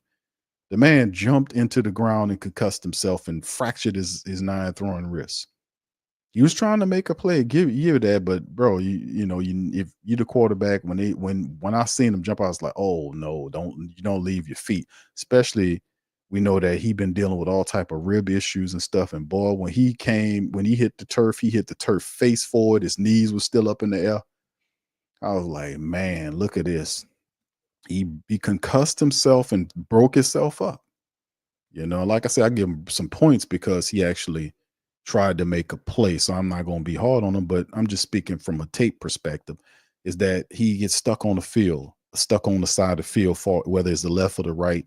The man jumped into the ground and concussed himself and fractured his 9 throwing wrists. He was trying to make a play, give you that, but bro, if you're the quarterback, when I seen him jump, I was like, oh no, don't leave your feet. Especially, we know that he been dealing with all type of rib issues and stuff. And boy, when he hit the turf face forward. His knees were still up in the air. I was like, man, look at this. He concussed himself and broke himself up. Like I said, I give him some points because he actually tried to make a play. So I'm not going to be hard on him, but I'm just speaking from a tape perspective, is that he gets stuck on the field, stuck on the side of the field, for whether it's the left or the right.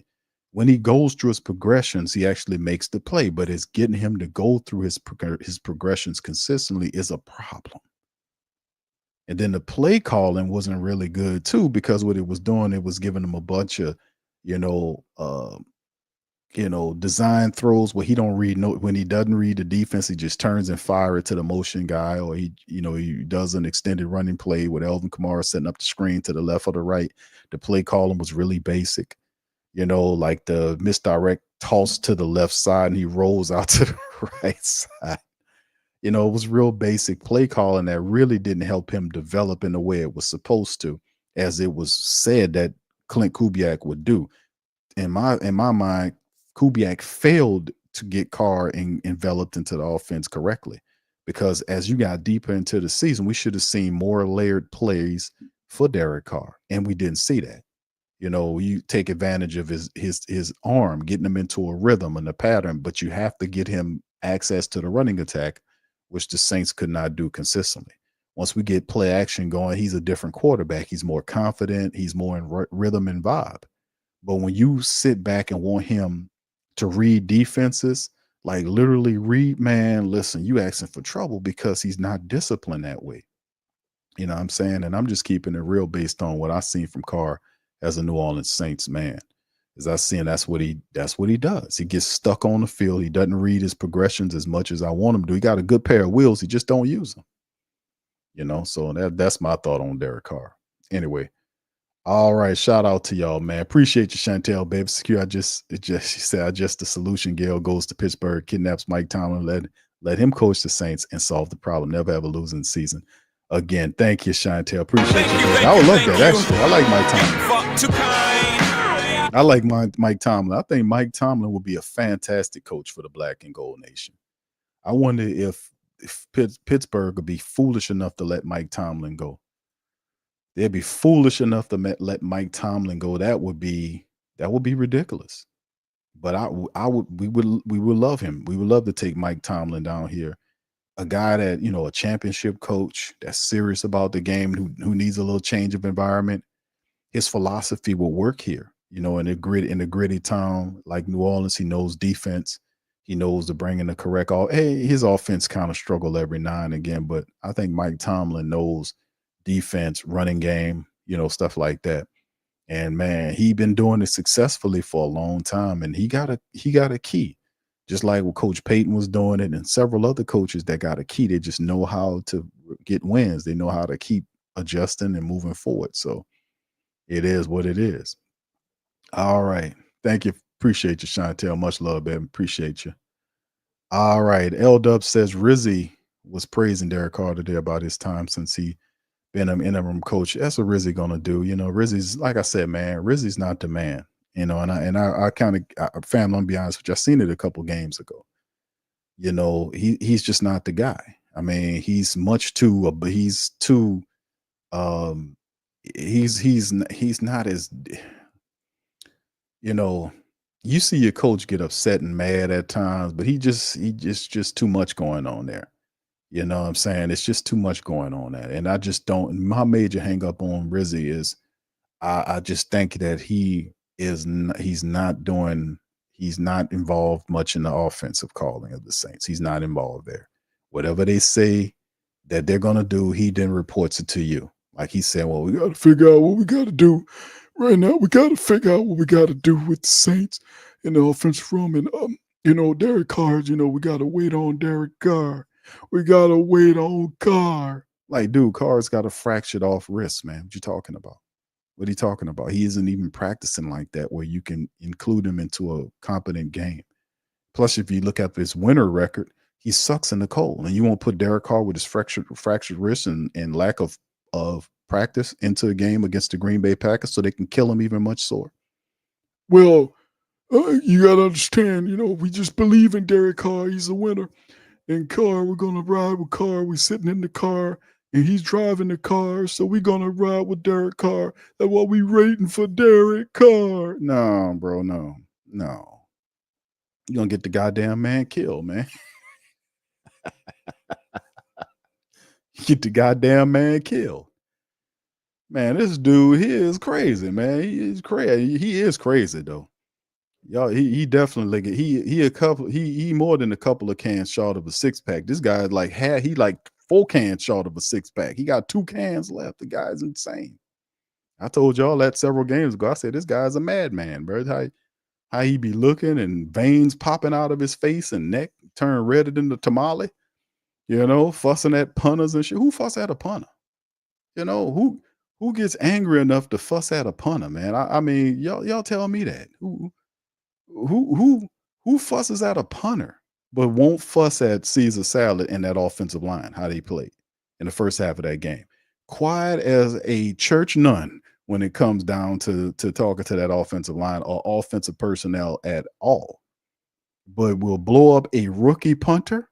When he goes through his progressions, he actually makes the play, but it's getting him to go through his progressions consistently is a problem. And then the play calling wasn't really good too, because what it was doing, it was giving him a bunch of, design throws where he don't read when he doesn't read the defense, he just turns and fire it to the motion guy, or he does an extended running play with Alvin Kamara setting up the screen to the left or the right. The play calling was really basic, like the misdirect toss to the left side and he rolls out to the right side. It was real basic play calling that really didn't help him develop in the way it was supposed to, as it was said that Clint Kubiak would do. In my mind, Kubiak failed to get Carr enveloped into the offense correctly, because as you got deeper into the season, we should have seen more layered plays for Derek Carr, and we didn't see that. You take advantage of his arm, getting him into a rhythm and a pattern, but you have to get him access to the running attack, which the Saints could not do consistently. Once we get play action going, he's a different quarterback. He's more confident. He's more in rhythm and vibe. But when you sit back and want him to read defenses, like literally read, man, listen, you asking for trouble, because he's not disciplined that way. You know what I'm saying? And I'm just keeping it real based on what I seen from Carr as a New Orleans Saints man. As I seen, that's what he does. He gets stuck on the field. He doesn't read his progressions as much as I want him to. He got a good pair of wheels. He just don't use them. So that's my thought on Derek Carr. Anyway, all right. Shout out to y'all, man. Appreciate you, Chantel, baby. Secure. She said, I just the solution. Gail goes to Pittsburgh, kidnaps Mike Tomlin, let him coach the Saints and solve the problem. Never have a losing season. Again, thank you, Chantel. Appreciate you. I would love that, actually. I like Mike Tomlin. I like Mike Tomlin. I think Mike Tomlin would be a fantastic coach for the Black and Gold Nation. I wonder if Pittsburgh would be foolish enough to let Mike Tomlin go. They'd be foolish enough to let Mike Tomlin go. That would be ridiculous. But we would love him. We would love to take Mike Tomlin down here. A guy that, a championship coach that's serious about the game, who needs a little change of environment. His philosophy will work here. In a gritty town like New Orleans. He knows defense. He knows to bring in the correct his offense kind of struggle every now and again, but I think Mike Tomlin knows defense, running game, stuff like that. And man, he been doing it successfully for a long time, and he got a key. Just like what Coach Payton was doing it, and several other coaches that got a key. They just know how to get wins. They know how to keep adjusting and moving forward. So it is what it is. All right. Thank you. Appreciate you, Chantel. Much love, baby. Appreciate you. All right. L-Dub says Rizzy was praising Derek Carr today about his time since he been an interim coach. That's what Rizzy gonna do. Rizzy's, like I said, man, Rizzy's not the man. And I kind of, fam, I'm be honest with you, I seen it a couple games ago. He's just not the guy. I mean, he's not as, you see your coach get upset and mad at times, but he just too much going on there. You know what I'm saying? It's just too much going on there. And I just don't. My major hang up on Rizzy is I just think that he's not doing, he's not involved much in the offensive calling of the Saints. He's not involved there. Whatever they say that they're gonna do, he then reports it to you. Like he said, well, we gotta figure out what we gotta do right now. We gotta figure out what we gotta do with the Saints in the offensive room. And Derek Carr, we gotta wait on Derek Carr. We gotta wait on Carr. Like, dude, Carr's got a fractured off wrist, man. What you talking about? What are you talking about? He isn't even practicing like that where you can include him into a competent game. Plus, if you look at his winter record, he sucks in the cold. And you won't put Derek Carr with his fractured wrist and lack of practice into a game against the Green Bay Packers so they can kill him even much sore. Well, you got to understand, we just believe in Derek Carr. He's a winner. And Carr, we're going to ride with Carr. We're sitting in the car. And he's driving the car, so we're going to ride with Derek Carr. That's why we waiting for Derek Carr. No, bro, no. You're going to get the goddamn man killed, man. Get the goddamn man killed. Man, this dude, he is crazy, man. He is crazy. He is crazy, though. Y'all, he definitely he more than a couple of cans short of a 6-pack. This guy like 4 cans short of a 6-pack. He got 2 cans left. The guy's insane. I told y'all that several games ago. I said this guy's a madman, bro. How he be looking and veins popping out of his face and neck turn redder than the tamale. Fussing at punters and shit. Who fuss at a punter? Who gets angry enough to fuss at a punter, man? I mean, y'all tell me that. Who fusses at a punter but won't fuss at Caesar Salad and that offensive line, how they played in the first half of that game? Quiet as a church nun when it comes down to talking to that offensive line or offensive personnel at all. But will blow up a rookie punter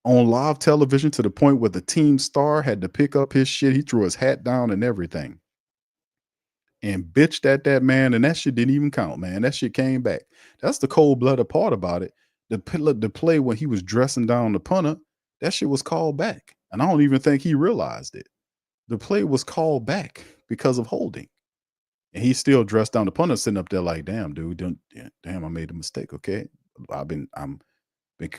on live television to the point where the team star had to pick up his shit. He threw his hat down and everything. And bitched at that man, and that shit didn't even count, man. That shit came back. That's the cold-blooded part about it. The play when he was dressing down the punter, that shit was called back. And I don't even think he realized it. The play was called back because of holding. And he still dressed down the punter, sitting up there like, damn, dude, damn, I made a mistake, okay? I'm been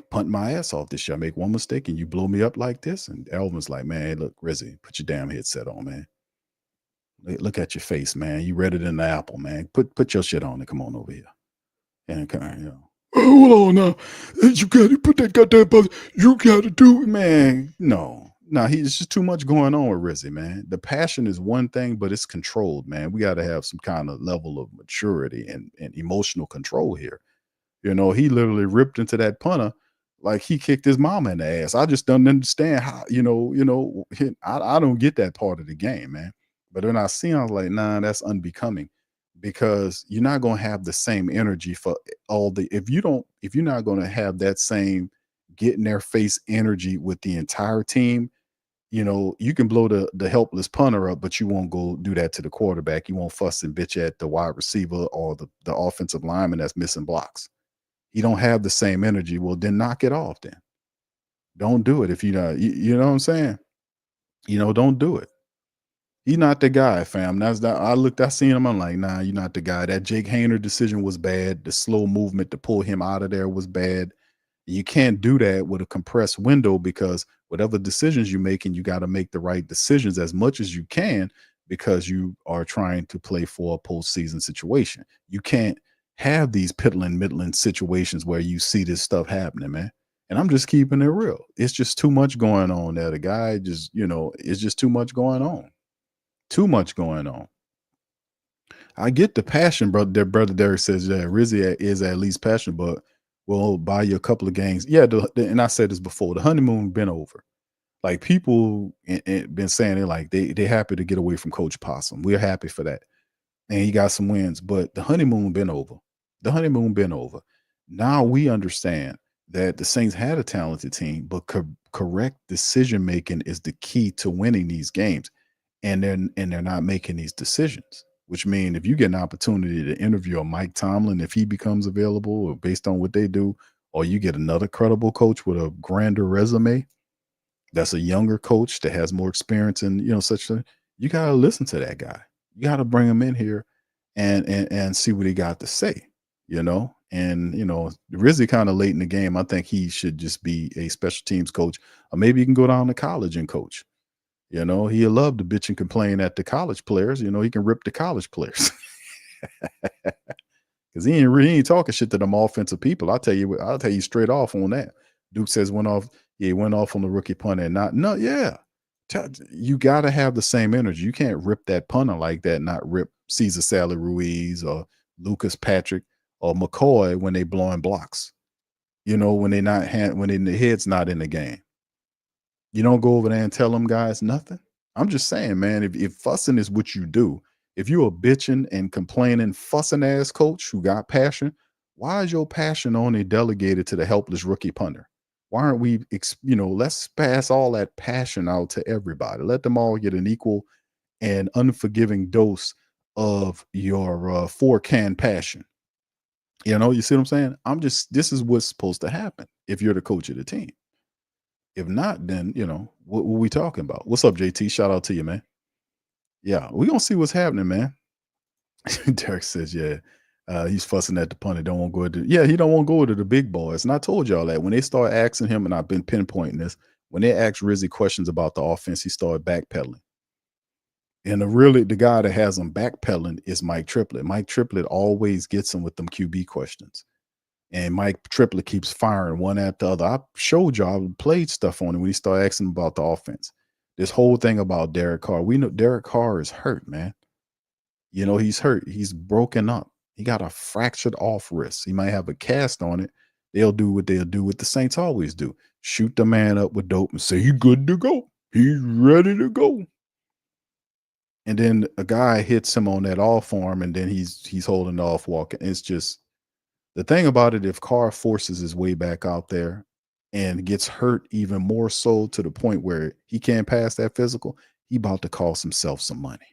punting my ass off this shit. I make one mistake and you blow me up like this? And Elvin's like, man, look, Rizzy, put your damn headset on, man. Look at your face, man. You redder than the apple, man. Put your shit on and come on over here. And hold on now. You gotta put that goddamn buzz. You gotta do it, man. No, he's just too much going on with Rizzy, man. The passion is one thing, but it's controlled, man. We gotta have some kind of level of maturity and emotional control here. He literally ripped into that punter like he kicked his mama in the ass. I just don't understand how, I don't get that part of the game, man. But when I see him, I was like, nah, that's unbecoming, because you're not going to have the same energy for if you're not going to have that same get in their face energy with the entire team, you can blow the helpless punter up, but you won't go do that to the quarterback. You won't fuss and bitch at the wide receiver or the offensive lineman that's missing blocks. You don't have the same energy. Well, then knock it off then. Don't do it if you know what I'm saying? Don't do it. He's not the guy, fam. I seen him. I'm like, nah, you're not the guy. That Jake Hayner decision was bad. The slow movement to pull him out of there was bad. You can't do that with a compressed window, because whatever decisions you're making, you got to make the right decisions as much as you can, because you are trying to play for a postseason situation. You can't have these piddling, middling situations where you see this stuff happening, man. And I'm just keeping it real. It's just too much going on there. The guy just, it's just too much going on. Too much going on. I get the passion, brother. Brother Derek says, yeah, Rizzy is at least passionate, but we'll buy you a couple of games. Yeah, and I said this before, the honeymoon been over. Like, people been saying it, like they happy to get away from Coach Possum. We're happy for that. And he got some wins, but the honeymoon been over. The honeymoon been over. Now we understand that the Saints had a talented team, but correct decision making is the key to winning these games. And they're not making these decisions, which mean if you get an opportunity to interview a Mike Tomlin, if he becomes available, or based on what they do, or you get another credible coach with a grander resume, that's a younger coach that has more experience in, such a, you got to listen to that guy. You got to bring him in here and see what he got to say, and Rizzy kind of late in the game. I think he should just be a special teams coach, or maybe he can go down to college and coach. He'll love to bitch and complain at the college players. He can rip the college players. Because he ain't talking shit to them offensive people. I'll tell you straight off on that. Duke says went off on the rookie punter and you got to have the same energy. You can't rip that punter like that, not rip Cesar Sally Ruiz or Lucas Patrick or McCoy when they blowing blocks. When the head's not in the game. You don't go over there and tell them guys nothing. I'm just saying, man, if fussing is what you do, if you're a bitching and complaining, fussing ass coach who got passion, why is your passion only delegated to the helpless rookie punter? Why aren't we, let's pass all that passion out to everybody. Let them all get an equal and unforgiving dose of your 4-can passion. You see what I'm saying? This is what's supposed to happen if you're the coach of the team. If not, then, what we talking about? What's up, JT? Shout out to you, man. Yeah, we're going to see what's happening, man. Derek says, yeah, he's fussing at the punter. He don't want to go to the big boys. And I told y'all that when they start asking him, and I've been pinpointing this, when they ask Rizzy questions about the offense, he started backpedaling. And the guy that has him backpedaling is Mike Triplett. Mike Triplett always gets him with them QB questions. And Mike Triplett keeps firing one after the other. I showed y'all, I played stuff on him when he started asking about the offense. This whole thing about Derek Carr. We know Derek Carr is hurt, man. He's hurt. He's broken up. He got a fractured off wrist. He might have a cast on it. They'll do what they'll do, what the Saints always do. Shoot the man up with dope and say, he's good to go. He's ready to go. And then a guy hits him on that off arm, and then he's holding the off walk. It's just, the thing about it, if Carr forces his way back out there and gets hurt even more so to the point where he can't pass that physical, he about to cost himself some money.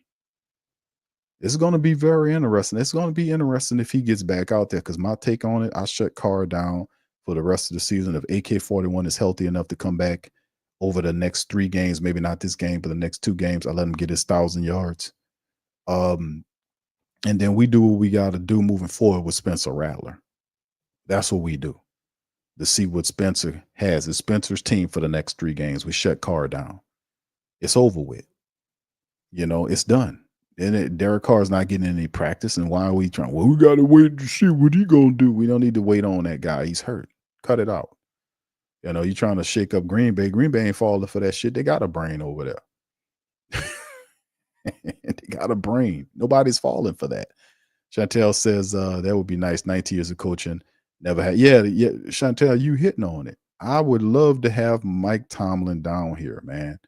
It's going to be very interesting. It's going to be interesting if he gets back out there, because my take on it, I shut Carr down for the rest of the season. If AK-41 is healthy enough to come back over the next 3 games, maybe not this game, but the next 2 games, I let him get his 1,000 yards. And then we do what we got to do moving forward with Spencer Rattler. That's what we do. To see what Spencer has. It's Spencer's team for the next 3 games. We shut Carr down. It's over with. It's done. And Derek Carr's not getting any practice. And why are we trying? Well, we got to wait to see what he going to do. We don't need to wait on that guy. He's hurt. Cut it out. You're trying to shake up Green Bay. Green Bay ain't falling for that shit. They got a brain over there. They got a brain. Nobody's falling for that. Chantel says that would be nice. 19 years of coaching. Never had. Yeah. Chantel, you hitting on it. I would love to have Mike Tomlin down here, man.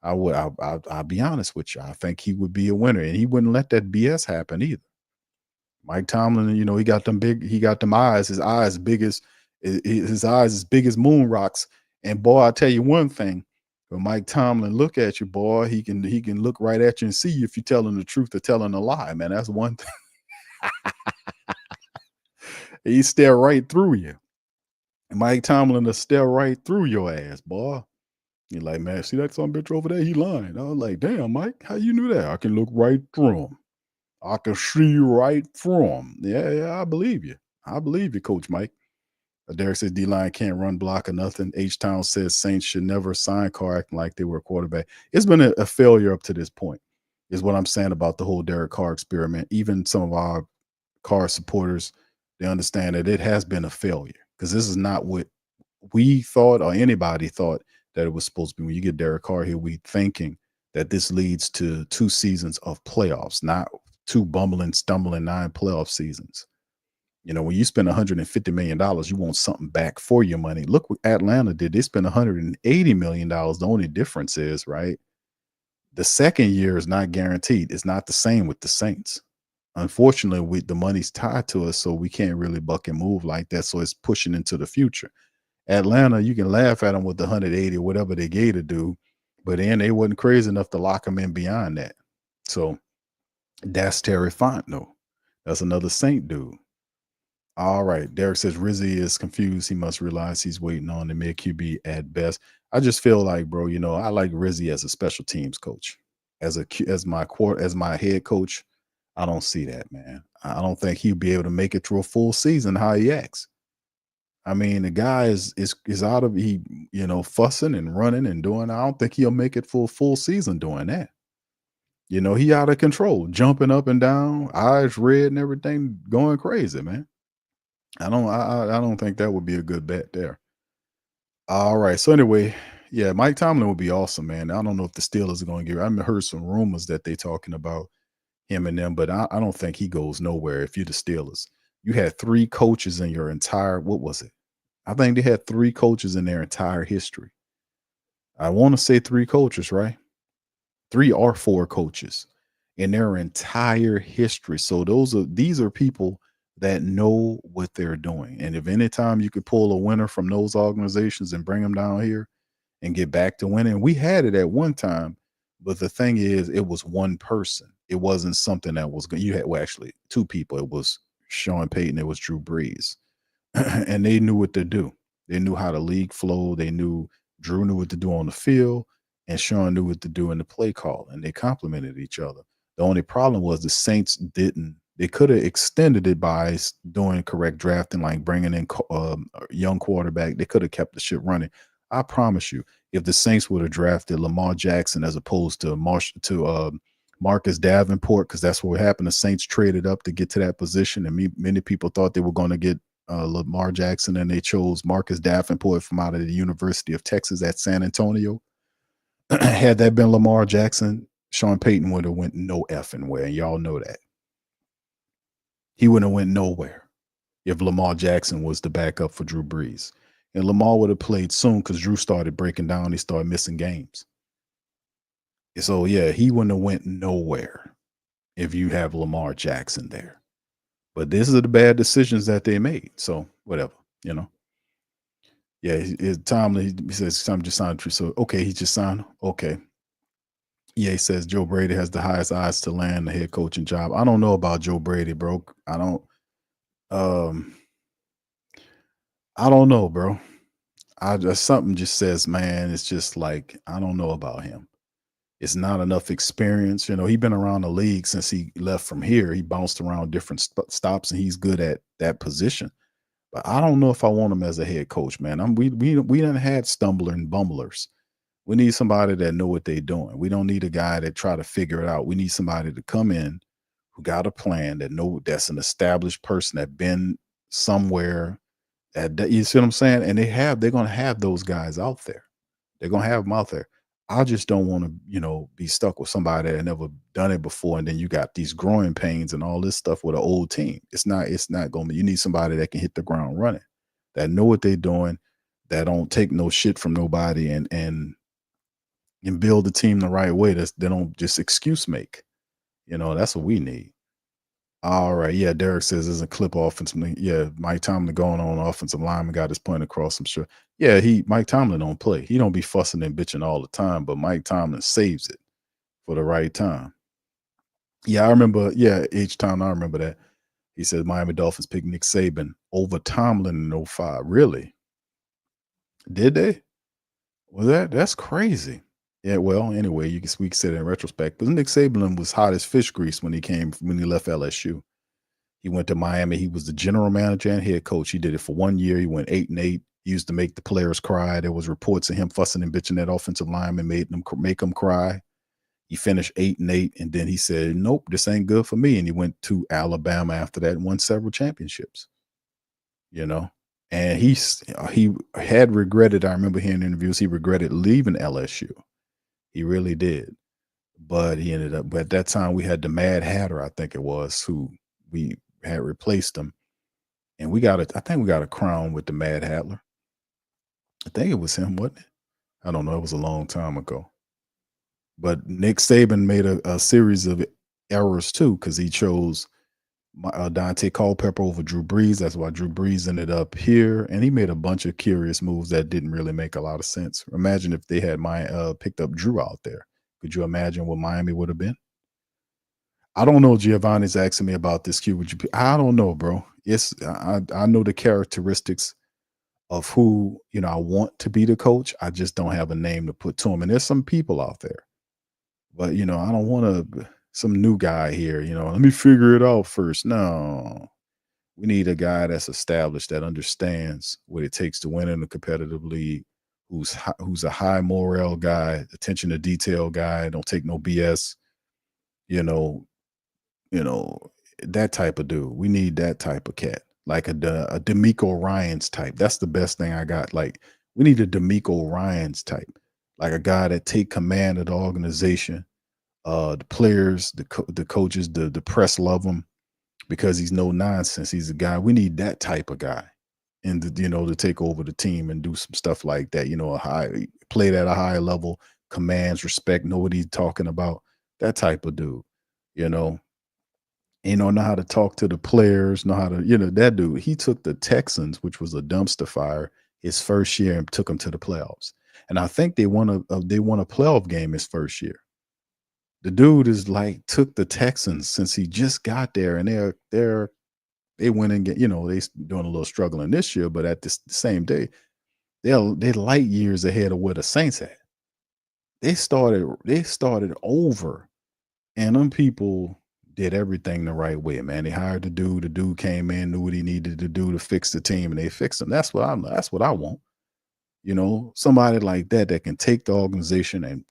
I would. I'll be honest with you. I think he would be a winner, and he wouldn't let that BS happen either. Mike Tomlin, he got them eyes. His eyes big as moon rocks. And boy, I tell you one thing: when Mike Tomlin look at you, boy, he can look right at you and see if you're telling the truth or telling a lie. Man, that's one thing. He stare right through you. Mike Tomlin will stare right through your ass, boy. You're like, man, see that son bitch over there? He lying. I was like, damn, Mike, how you knew that? I can look right through him. I can see right through him. Yeah, I believe you. I believe you, Coach Mike. Derek says D-line can't run, block, or nothing. H-Town says Saints should never sign Carr acting like they were a quarterback. It's been a failure up to this point, is what I'm saying about the whole Derek Carr experiment. Even some of our Carr supporters, they understand that it has been a failure, because this is not what we thought or anybody thought that it was supposed to be. When you get Derek Carr here, we thinking that this leads to 2 seasons of playoffs, not 2 bumbling, stumbling 9 playoff seasons. When you spend $150 million, you want something back for your money. Look what Atlanta did. They spent $180 million. The only difference is, right, the second year is not guaranteed. It's not the same with the Saints. Unfortunately, the money's tied to us, so we can't really buck and move like that. So it's pushing into the future. Atlanta, you can laugh at them with the 180 or whatever they gave to do, but then they wasn't crazy enough to lock them in beyond that. So that's Terry Fontenot. That's another Saint dude. All right. Derek says Rizzy is confused. He must realize he's waiting on the mid QB at best. I just feel like, bro, I like Rizzy as a special teams coach. As my head coach, I don't see that, man. I don't think he'll be able to make it through a full season how he acts. I mean, the guy is out of fussing and running and doing. I don't think he'll make it for a full season doing that. He out of control, jumping up and down, eyes red and everything, going crazy, man. I don't think that would be a good bet there. All right. So anyway, yeah, Mike Tomlin would be awesome, man. I don't know if the Steelers are going to I heard some rumors that they talking about him and them, but I don't think he goes nowhere. If you're the Steelers, you had 3 coaches in your entire, what was it? I think they had 3 coaches in their entire history. I want to say 3 coaches, right? 3 or 4 coaches in their entire history. So these are people that know what they're doing. And if any time you could pull a winner from those organizations and bring them down here and get back to winning, we had it at one time. But the thing is, it was one person. It wasn't something that was good. You had, well, actually 2 people. It was Sean Payton. It was Drew Brees. And they knew what to do. They knew how the league flowed. Drew knew what to do on the field, and Sean knew what to do in the play call, and they complemented each other. The only problem was the Saints didn't. They could have extended it by doing correct drafting, like bringing in a young quarterback. They could have kept the shit running. I promise you, if the Saints would have drafted Lamar Jackson as opposed to Marcus Davenport, because that's what happened. The Saints traded up to get to that position, and many people thought they were going to get Lamar Jackson, and they chose Marcus Davenport from out of the University of Texas at San Antonio. Had that been Lamar Jackson, Sean Payton would have went no effing where, and y'all know that. He wouldn't have went nowhere if Lamar Jackson was the backup for Drew Brees. And Lamar would have played soon because Drew started breaking down. He started missing games. So, yeah, he wouldn't have went nowhere if you have Lamar Jackson there. But these are the bad decisions that they made. So, whatever, Yeah, Tomlin, he says Tom just signed. So, okay, he just signed. Okay. Yeah, he says Joe Brady has the highest odds to land the head coaching job. I don't know about Joe Brady, bro. I don't know, bro. Something just says, man, it's just like, I don't know about him. It's not enough experience. He's been around the league since he left from here. He bounced around different stops, and he's good at that position. But I don't know if I want him as a head coach, man. We done had stumbling bumblers. We need somebody that know what they're doing. We don't need a guy that try to figure it out. We need somebody to come in who got a plan, that's an established person that been somewhere. You see what I'm saying? And they're going to have those guys out there. They're going to have them out there. I just don't want to, be stuck with somebody that had never done it before. And then you got these growing pains and all this stuff with an old team. It's not going to be, you need somebody that can hit the ground running, that know what they're doing, that don't take no shit from nobody and build the team the right way. They don't just excuse make. That's what we need. All right. Yeah. Derek says there's a clip offensively. Yeah. Mike Tomlin going on offensive lineman got his point across, I'm sure. Yeah. Mike Tomlin don't play. He don't be fussing and bitching all the time, but Mike Tomlin saves it for the right time. Yeah. I remember. Yeah. H-Town. I remember that. He said Miami Dolphins picked Nick Saban over Tomlin in 2005. Really? Did they? That's crazy. Yeah, well, anyway, we can say that in retrospect. But Nick Saban was hot as fish grease when he left LSU. He went to Miami. He was the general manager and head coach. He did it for 1 year. He went 8-8. He used to make the players cry. There was reports of him fussing and bitching at offensive linemen, make them cry. He finished 8-8, and then he said, "Nope, this ain't good for me." And he went to Alabama after that and won several championships. And he had regretted. I remember hearing interviews. He regretted leaving LSU. He really did. But he ended up, but at that time we had the Mad Hatter, I think it was, who we had replaced him. And I think we got a crown with the Mad Hatter. I think it was him, wasn't it? I don't know. It was a long time ago. But Nick Saban made a series of errors too, because he chose Dante Culpepper over Drew Brees. That's why Drew Brees ended up here, and he made a bunch of curious moves that didn't really make a lot of sense. Imagine if they had picked up Drew out there. Could you imagine what Miami would have been? I don't know. Giovanni's asking me about this. I don't know, bro. I know the characteristics of who, I want to be the coach. I just don't have a name to put to him. And there's some people out there, but I don't want to some new guy here, let me figure it out first. No. We need a guy that's established, that understands what it takes to win in a competitive league, who's a high morale guy, attention to detail guy, don't take no BS, you know, that type of dude. We need that type of cat, like a D'Amico Ryans type. That's the best thing I got. Like, we need a D'Amico Ryans type, like a guy that take command of the organization. The players, the coaches, the press love him because he's no nonsense. He's a guy. We need that type of guy, and to take over the team and do some stuff like that. Played at a high level, commands respect, know what he's talking about. That type of dude. Know how to talk to the players, know how to, that dude. He took the Texans, which was a dumpster fire, his first year and took them to the playoffs. And I think they won a playoff game his first year. The dude is like took the Texans since he just got there, and they went and get, they doing a little struggling this year, but at the same day, they're light years ahead of where the Saints at. They started over, and them people did everything the right way, man. They hired the dude. The dude came in, knew what he needed to do to fix the team, and they fixed him. That's what I want. Somebody like that can take the organization and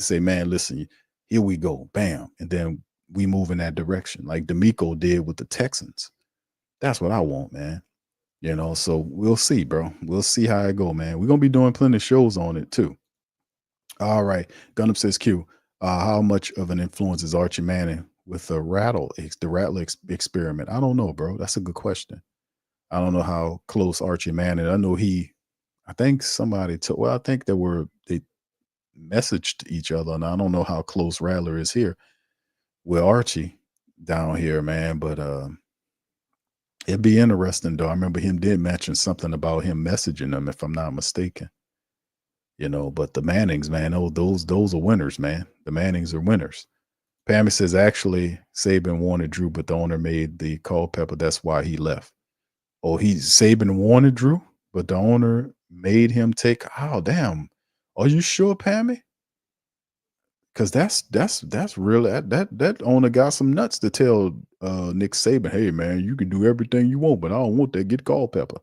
say, man, listen, here we go, bam, and then we move in that direction, like D'Amico did with the Texans. That's what I want, man. So we'll see, bro. We'll see how it go, man. We're gonna be doing plenty of shows on it too. All right, Gunnup says, Q, how much of an influence is Archie Manning with the Rattler experiment? I don't know, bro. That's a good question. I don't know how close Archie Manning. I know I think somebody I think they messaged each other, and I don't know how close Rattler is here with Archie down here, man. But it'd be interesting, though. I remember him did mention something about him messaging them, if I'm not mistaken. But the Mannings, man, those are winners, man. The Mannings are winners. Pammy says, actually, Saban wanted Drew, but the owner made the Culpepper. That's why he left. Oh, Saban wanted Drew, but the owner made him take. Oh, damn. Are you sure, Pammy? Because that's really that owner got some nuts to tell Nick Saban, hey man, you can do everything you want, but I don't want that. Get Culpepper.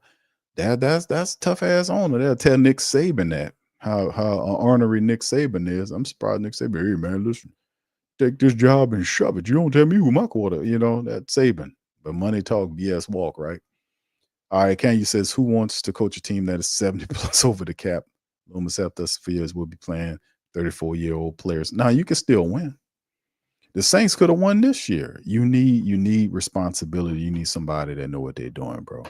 That's tough ass owner. They'll tell Nick Saban that how ornery Nick Saban is. I'm surprised Nick Saban, hey man, listen, take this job and shove it. You don't tell me who my quarter. That Saban. But money talk, BS walk, right? All right, Kanye says, who wants to coach a team that is 70 plus over the cap? Loomis after Spheres will be playing 34-year-old players. Now you can still win. The Saints could have won this year. You need responsibility. You need somebody that know what they're doing, bro.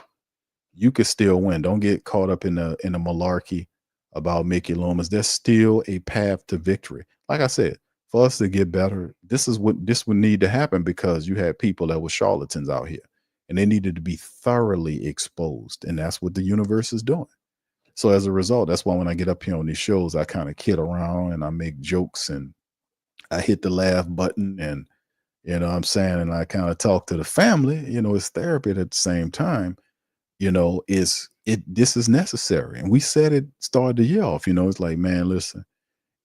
You could still win. Don't get caught up in the malarkey about Mickey Loomis. There's still a path to victory. Like I said, for us to get better, this would need to happen because you had people that were charlatans out here, and they needed to be thoroughly exposed, and that's what the universe is doing. So as a result, that's why when I get up here on these shows, I kind of kid around and I make jokes and I hit the laugh button and, what I'm saying, and I kind of talk to the family, it's therapy at the same time, this is necessary. And we said it started the year off, it's like, man, listen,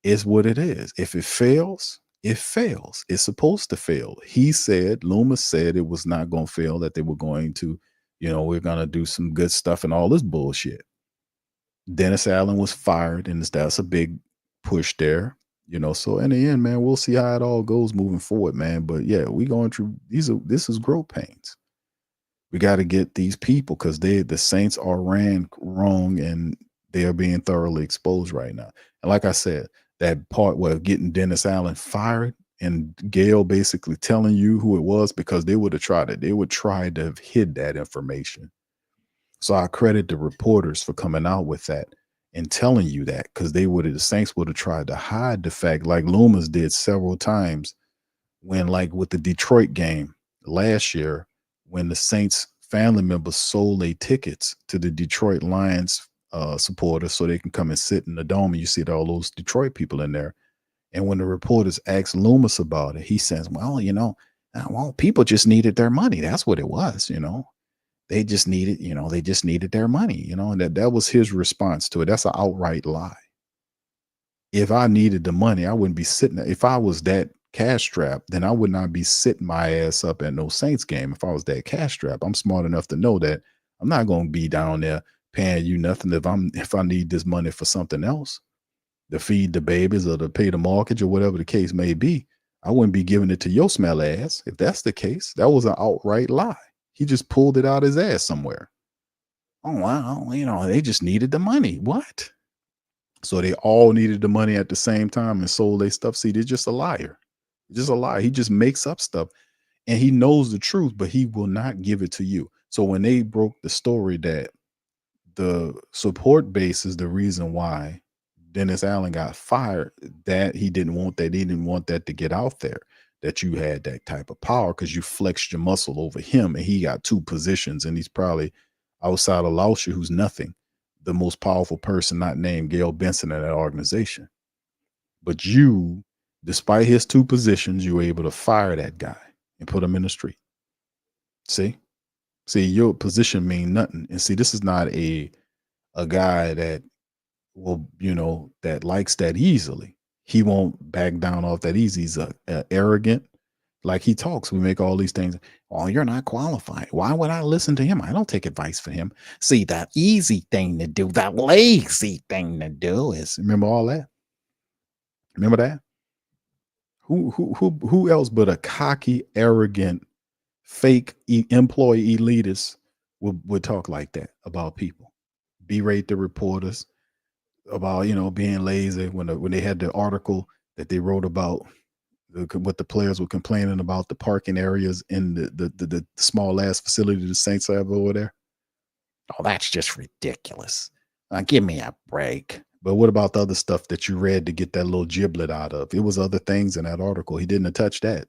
it's what it is. If it fails, it fails. It's supposed to fail. Loomis said it was not going to fail, that they were going to, we're going to do some good stuff and all this bullshit. Dennis Allen was fired, and that's a big push there, So in the end, man, we'll see how it all goes moving forward, man. But yeah, we going through this is growth pains. We got to get these people because the Saints are ran wrong and they are being thoroughly exposed right now. And like I said, that part where getting Dennis Allen fired and Gail basically telling you who it was, because they would have tried it. They would try to have hid that information. So I credit the reporters for coming out with that and telling you that, because the Saints would have tried to hide the fact, like Loomis did several times when, like with the Detroit game last year, when the Saints family members sold their tickets to the Detroit Lions supporters so they can come and sit in the dome, and you see all those Detroit people in there. And when the reporters asked Loomis about it, he says, well, people just needed their money. That's what it was, They just needed, they just needed their money, and that was his response to it. That's an outright lie. If I needed the money, I wouldn't be sitting there. If I was that cash strapped, then I would not be sitting my ass up at no Saints game. If I was that cash strapped, I'm smart enough to know that I'm not going to be down there paying you nothing if I need this money for something else, to feed the babies or to pay the mortgage or whatever the case may be. I wouldn't be giving it to your smell ass. If that's the case, that was an outright lie. He just pulled it out his ass somewhere. Oh, wow. They just needed the money. What? So they all needed the money at the same time and sold their stuff. See, they're just a liar. Just a lie. He just makes up stuff and he knows the truth, but he will not give it to you. So when they broke the story that the support base is the reason why Dennis Allen got fired, that he didn't want that to get out there, that you had that type of power because you flexed your muscle over him and he got 2 positions and he's probably outside of Lauscher, who's nothing, the most powerful person not named Gail Benson in that organization. But you, despite his 2 positions, you were able to fire that guy and put him in the street. See, your position mean nothing. And see, this is not a guy that will, that likes that easily. He won't back down off that easy. He's arrogant. Like he talks, we make all these things. Oh, you're not qualified. Why would I listen to him? I don't take advice from him. See, the easy thing to do, the lazy thing to do is, remember all that? Remember that? Who else but a cocky, arrogant, fake employee elitist would talk like that about people? Berate the reporters about, being lazy when they had the article that they wrote about what the players were complaining about, the parking areas in the small ass facility the Saints have over there. Oh, that's just ridiculous. Give me a break. But what about the other stuff that you read to get that little giblet out of? It was other things in that article. He didn't touch that.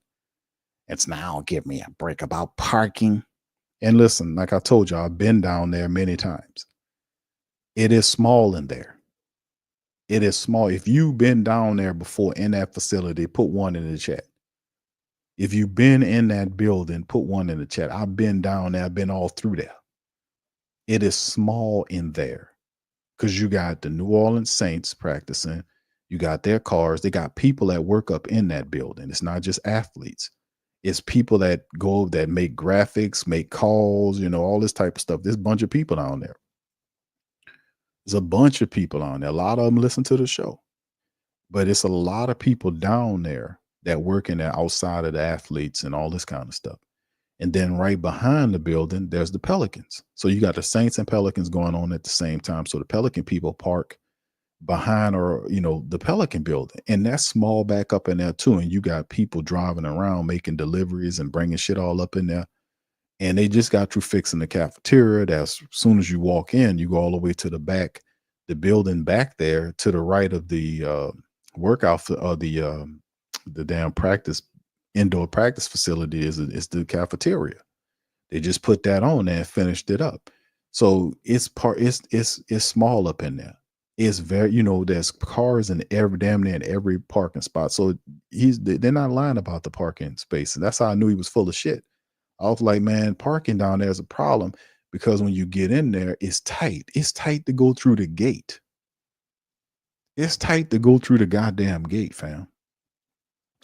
It's now give me a break about parking. And listen, like I told you, I've been down there many times. It is small in there. It is small. If you've been down there before in that facility, put 1 in the chat. If you've been in that building, put 1 in the chat. I've been down there. I've been all through there. It is small in there because you got the New Orleans Saints practicing. You got their cars. They got people that work up in that building. It's not just athletes. It's people that make graphics, make calls, all this type of stuff. There's a bunch of people down there. There's a bunch of people on there. A lot of them listen to the show, but it's a lot of people down there that work in there outside of the athletes and all this kind of stuff. And then right behind the building, there's the Pelicans. So you got the Saints and Pelicans going on at the same time. So the Pelican people park behind the Pelican building, and that's small back up in there too. And you got people driving around making deliveries and bringing shit all up in there. And they just got through fixing the cafeteria. That's as soon as you walk in, you go all the way to the back, the building back there to the right of the workout or the damn indoor practice facility is the cafeteria. They just put that on there and finished it up. So it's small up in there. It's very, there's cars in damn near in every parking spot. So they're not lying about the parking space. And that's how I knew he was full of shit. I was like, man, parking down there is a problem because when you get in there, it's tight. It's tight to go through the gate. It's tight to go through the goddamn gate, fam.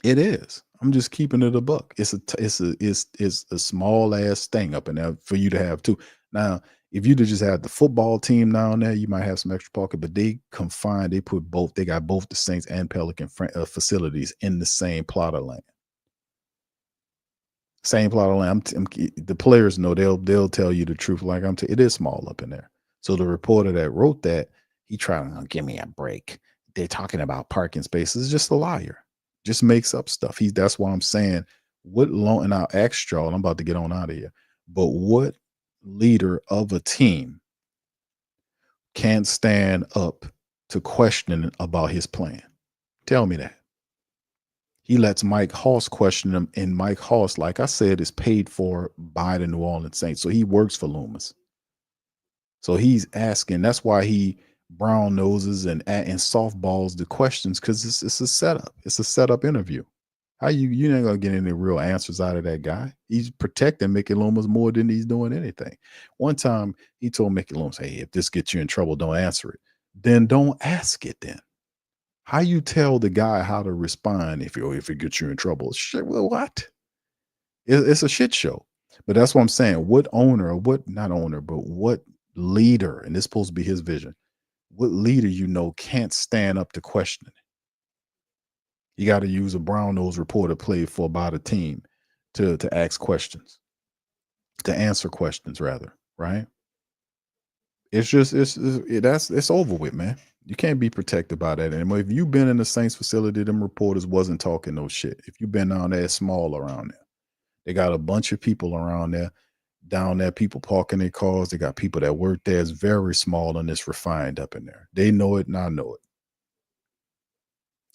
It is. I'm just keeping it a buck. It's a small ass thing up in there for you to have too. Now, if you just have the football team down there, you might have some extra parking, but they got both the Saints and Pelican facilities in the same plot of land. Same plot of land. The players know, they'll tell you the truth. Like it is small up in there. So the reporter that wrote that, he tried to give me a break. They're talking about parking spaces. It's just a liar. Just makes up stuff. That's why I'm saying and I'll ask y'all, I'm about to get on out of here. But what leader of a team can't stand up to questioning about his plan? Tell me that. He lets Mike Hoss question him, and Mike Hoss, like I said, is paid for by the New Orleans Saints. So he works for Loomis. So he's asking. That's why he brown noses and softballs the questions, because it's a setup. It's a setup interview. How you ain't gonna get any real answers out of that guy. He's protecting Mickey Loomis more than he's doing anything. One time he told Mickey Loomis, "Hey, if this gets you in trouble, don't answer it." Then don't ask it. Then how you tell the guy how to respond if it gets you in trouble? Shit, well, what? It's a shit show. But that's what I'm saying. What owner, or what not owner, but what leader, and this is supposed to be his vision. What leader can't stand up to questioning? You got to use a brown nose reporter played for about a team to ask questions, to answer questions rather, right? It's just it's over with, man. You can't be protected by that anymore. If you've been in the Saints facility, them reporters wasn't talking no shit. If you've been down there, it's small around there. They got a bunch of people around there, down there, people parking their cars. They got people that work there. It's very small and it's refined up in there. They know it and I know it.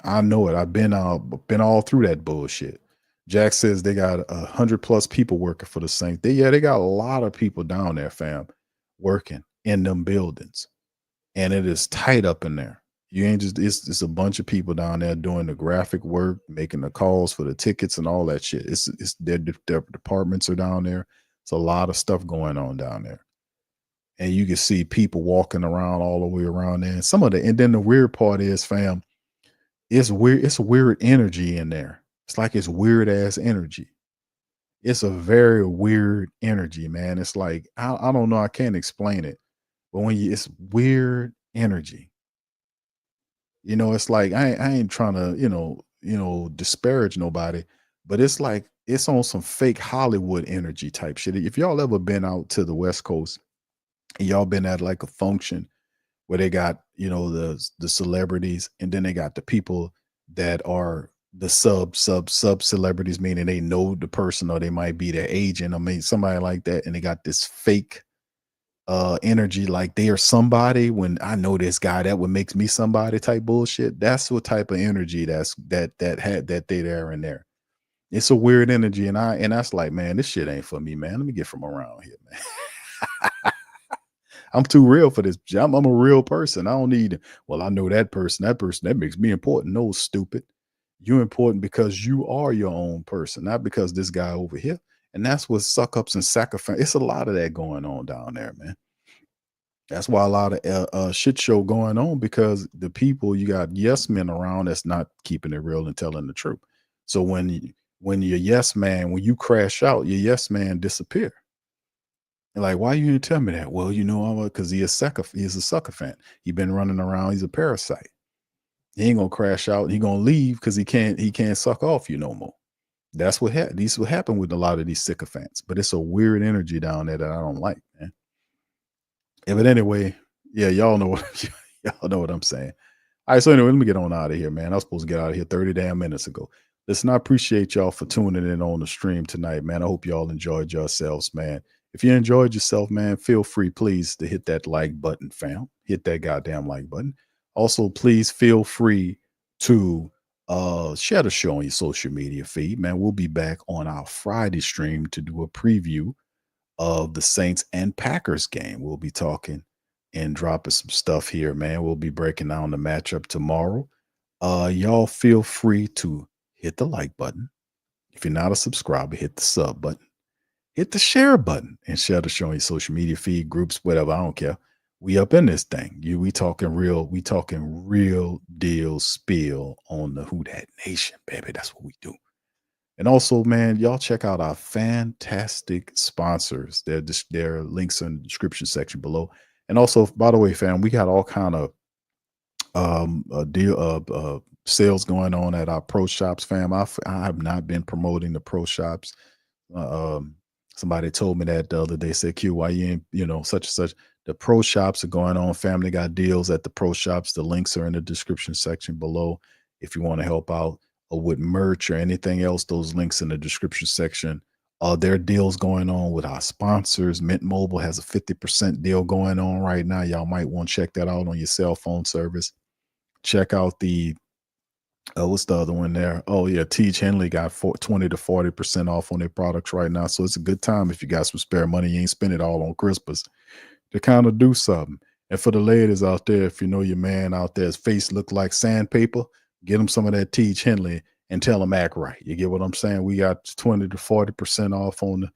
I know it. I've been all through that bullshit. Jack says they got 100+ people working for the Saints. They got a lot of people down there, fam, working in them buildings. And it is tight up in there. You ain't just it's a bunch of people down there doing the graphic work, making the calls for the tickets and all that shit. It's their departments are down there. It's a lot of stuff going on down there. And you can see people walking around all the way around there. And then the weird part is, fam, it's weird. It's a weird energy in there. It's like it's weird ass energy. It's a very weird energy, man. It's like, I don't know. I can't explain it. But it's weird energy. It's like, I ain't trying to, disparage nobody, but it's like, it's on some fake Hollywood energy type shit. If y'all ever been out to the West Coast and y'all been at like a function where they got, the celebrities, and then they got the people that are the sub celebrities, meaning they know the person or they might be their agent. I mean, somebody like that. And they got this fake energy, like they are somebody when I know this guy that would make me somebody type bullshit. That's what type of energy that they there and there. It's a weird energy. And that's like, man, this shit ain't for me, man. Let me get from around here, man. I'm too real for this. I'm a real person. I don't need, well, I know that person that makes me important. No, stupid. You're important because you are your own person, not because this guy over here. And that's what suck ups and sacrifice. It's a lot of that going on down there, man. That's why a lot of shit show going on, because the people, you got yes men around that's not keeping it real and telling the truth. So when you're yes man, when you crash out, your yes man disappear. Like, why you didn't tell me that? Well, because he's a sucker fan. He been running around. He's a parasite. He ain't gonna crash out. He gonna leave because he can't suck off you no more. That's what happened. This what happened with a lot of these sycophants. But it's a weird energy down there that I don't like, man. Yeah, but anyway, yeah, y'all know what I'm saying. All right, so anyway, let me get on out of here, man. I was supposed to get out of here 30 damn minutes ago. Listen, I appreciate y'all for tuning in on the stream tonight, man. I hope y'all enjoyed yourselves, man. If you enjoyed yourself, man, feel free, please, to hit that like button, fam. Hit that goddamn like button. Also, please feel free to share the show on your social media feed, man. We'll be back on our Friday stream to do a preview of the Saints and Packers game. We'll be talking and dropping some stuff here, man. We'll be breaking down the matchup tomorrow. Y'all feel free to hit the like button. If you're not a subscriber, hit the sub button. Hit the share button and share the show on your social media feed, groups, whatever. I don't care. We up in this thing. We talking real deal spill on the Who Dat Nation, baby. That's what we do. And also, man, y'all check out our fantastic sponsors. Their links in the description section below. And also, by the way, fam, we got all kind of sales going on at our pro shops, fam. I have not been promoting the pro shops. Somebody told me that the other day, said, Q, why you ain't, such and such. The pro shops are going on. Family got deals at the pro shops. The links are in the description section below. If you want to help out with merch or anything else, those links in the description section. There are deals going on with our sponsors. Mint Mobile has a 50% deal going on right now. Y'all might want to check that out on your cell phone service. Check out the what's the other one there? Oh yeah, Teach Henley got 20 to 40% off on their products right now. So it's a good time if you got some spare money. You ain't spend it all on Christmas to kind of do something. And for the ladies out there, if you know your man out there, his face look like sandpaper, get him some of that Teach Henley and tell them act right. You get what I'm saying? We got 20 to 40% off on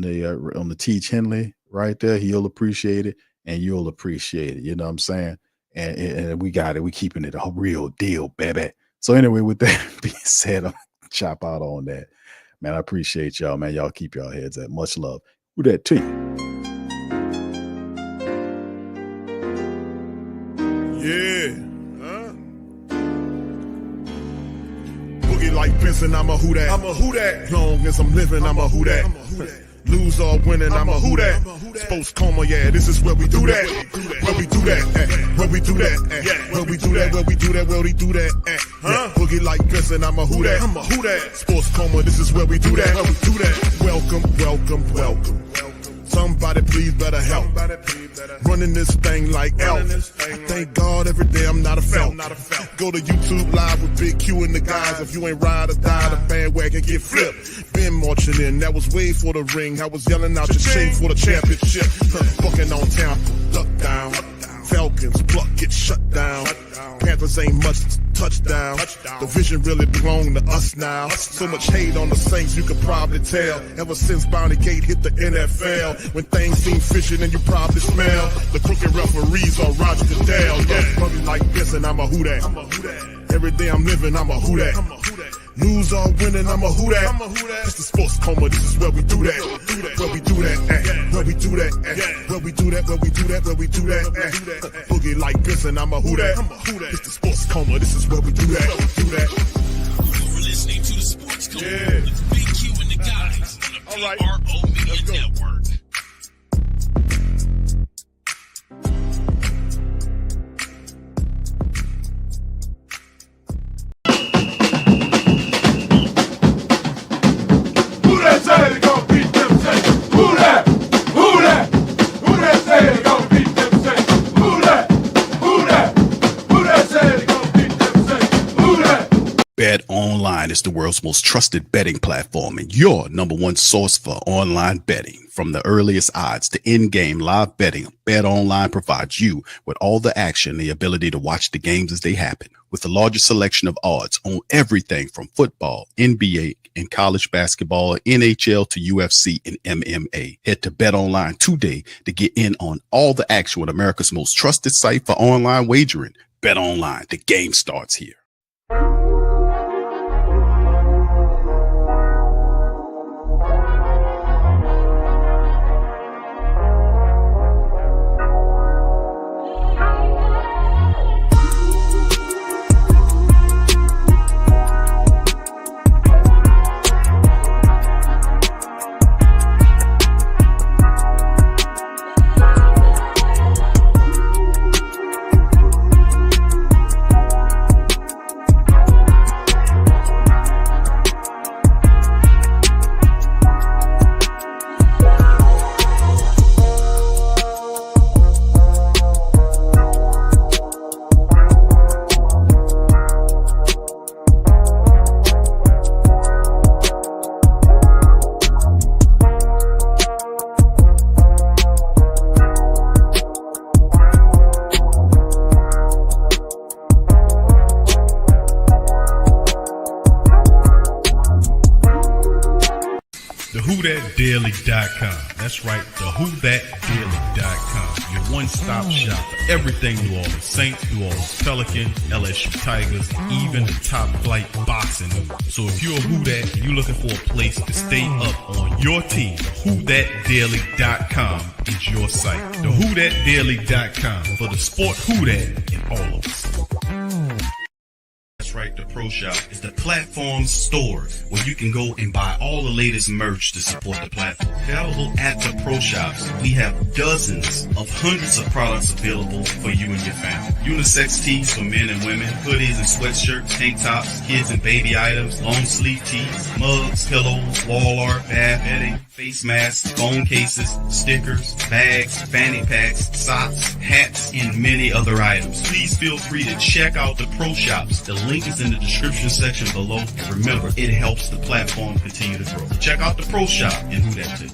the Teach Henley right there. He'll appreciate it, and you'll appreciate it. You know what I'm saying? And we got it. We keeping it a real deal, baby. So anyway, with that being said, I'm gonna chop out on that. Man, I appreciate y'all, man. Y'all keep y'all heads up. Much love. Who that to you? Yeah. Boogie like Benson, I'm a who that. I'm a who that. Long as I'm living, I'm a who that. Lose or winning, I'm a who that. Sports Coma, yeah, this is where we do that. Where we do that, where we do that, where we do that, where we do that, where we do that. Boogie like Benson, I'm a who that. I'm a who that. Sports Coma, this is where we do that. Where we do that. Welcome, welcome, welcome. Somebody please better help. Running this thing like Elf. I thank God every day I'm not a felt. Go to YouTube Live with Big Q and the guys. If you ain't ride or die, the bandwagon get flipped. Been marching in, that was way for the ring. I was yelling out your shame for the championship. Bucking on town, duck down. Falcons, pluck, get shut down. Panthers ain't much touchdown. The vision really belong to us now. So much hate on the Saints, you could probably tell. Ever since Bounty Gate hit the NFL, when things seem fishy and you probably smell the crooked referees on Roger Goodell. Yeah, probably like this, and I'm a who that. Every day I'm living, I'm a who that. Lose or winning, I'm a who that. It's the Sports Coma, this is where we do that. Where we do that, where we do that, where we do that, where we do that, where we do that. Boogie like Benson, I'm a who that. It's the Sports Coma, this is where we do that. You're listening to the Sports Coma with Big Q and the guys on the PRO Media Network. Say they gon' beat them, say, who that? Who that? Who that say they gon' beat them, say, who that? Who that? Who that say they gon' beat them, say, who that? Bet Online is the world's most trusted betting platform and your number one source for online betting. From the earliest odds to in-game live betting, Bet Online provides you with all the action and the ability to watch the games as they happen. With the largest selection of odds on everything from football, NBA, and college basketball, NHL to UFC and MMA. Head to Bet Online today to get in on all the action with America's most trusted site for online wagering. Bet Online, the game starts here. WhoThatDaily.com. That's right, WhoThatDaily.com. Your one-stop shop for everything New Orleans Saints, New Orleans Pelicans, LSU Tigers, even the top flight boxing news. So if you're a Who That and you're looking for a place to stay up on your team, WhoThatDaily.com is your site. The WhoThatDaily.com for the sport Who That in all of us. That's right, the Pro Shop is the platform store where you can go and buy all the latest merch to support the platform. Available at the Pro Shops, we have dozens of hundreds of products available for you and your family. Unisex tees for men and women, hoodies and sweatshirts, tank tops, kids and baby items, long sleeve tees, mugs, pillows, wall art, bath bedding, face masks, phone cases, stickers, bags, fanny packs, socks, hats, and many other items. Please feel free to check out the Pro Shops. The link is in the description section below. And remember, it helps the platform continue to grow. Check out the Pro Shop and Who That Too.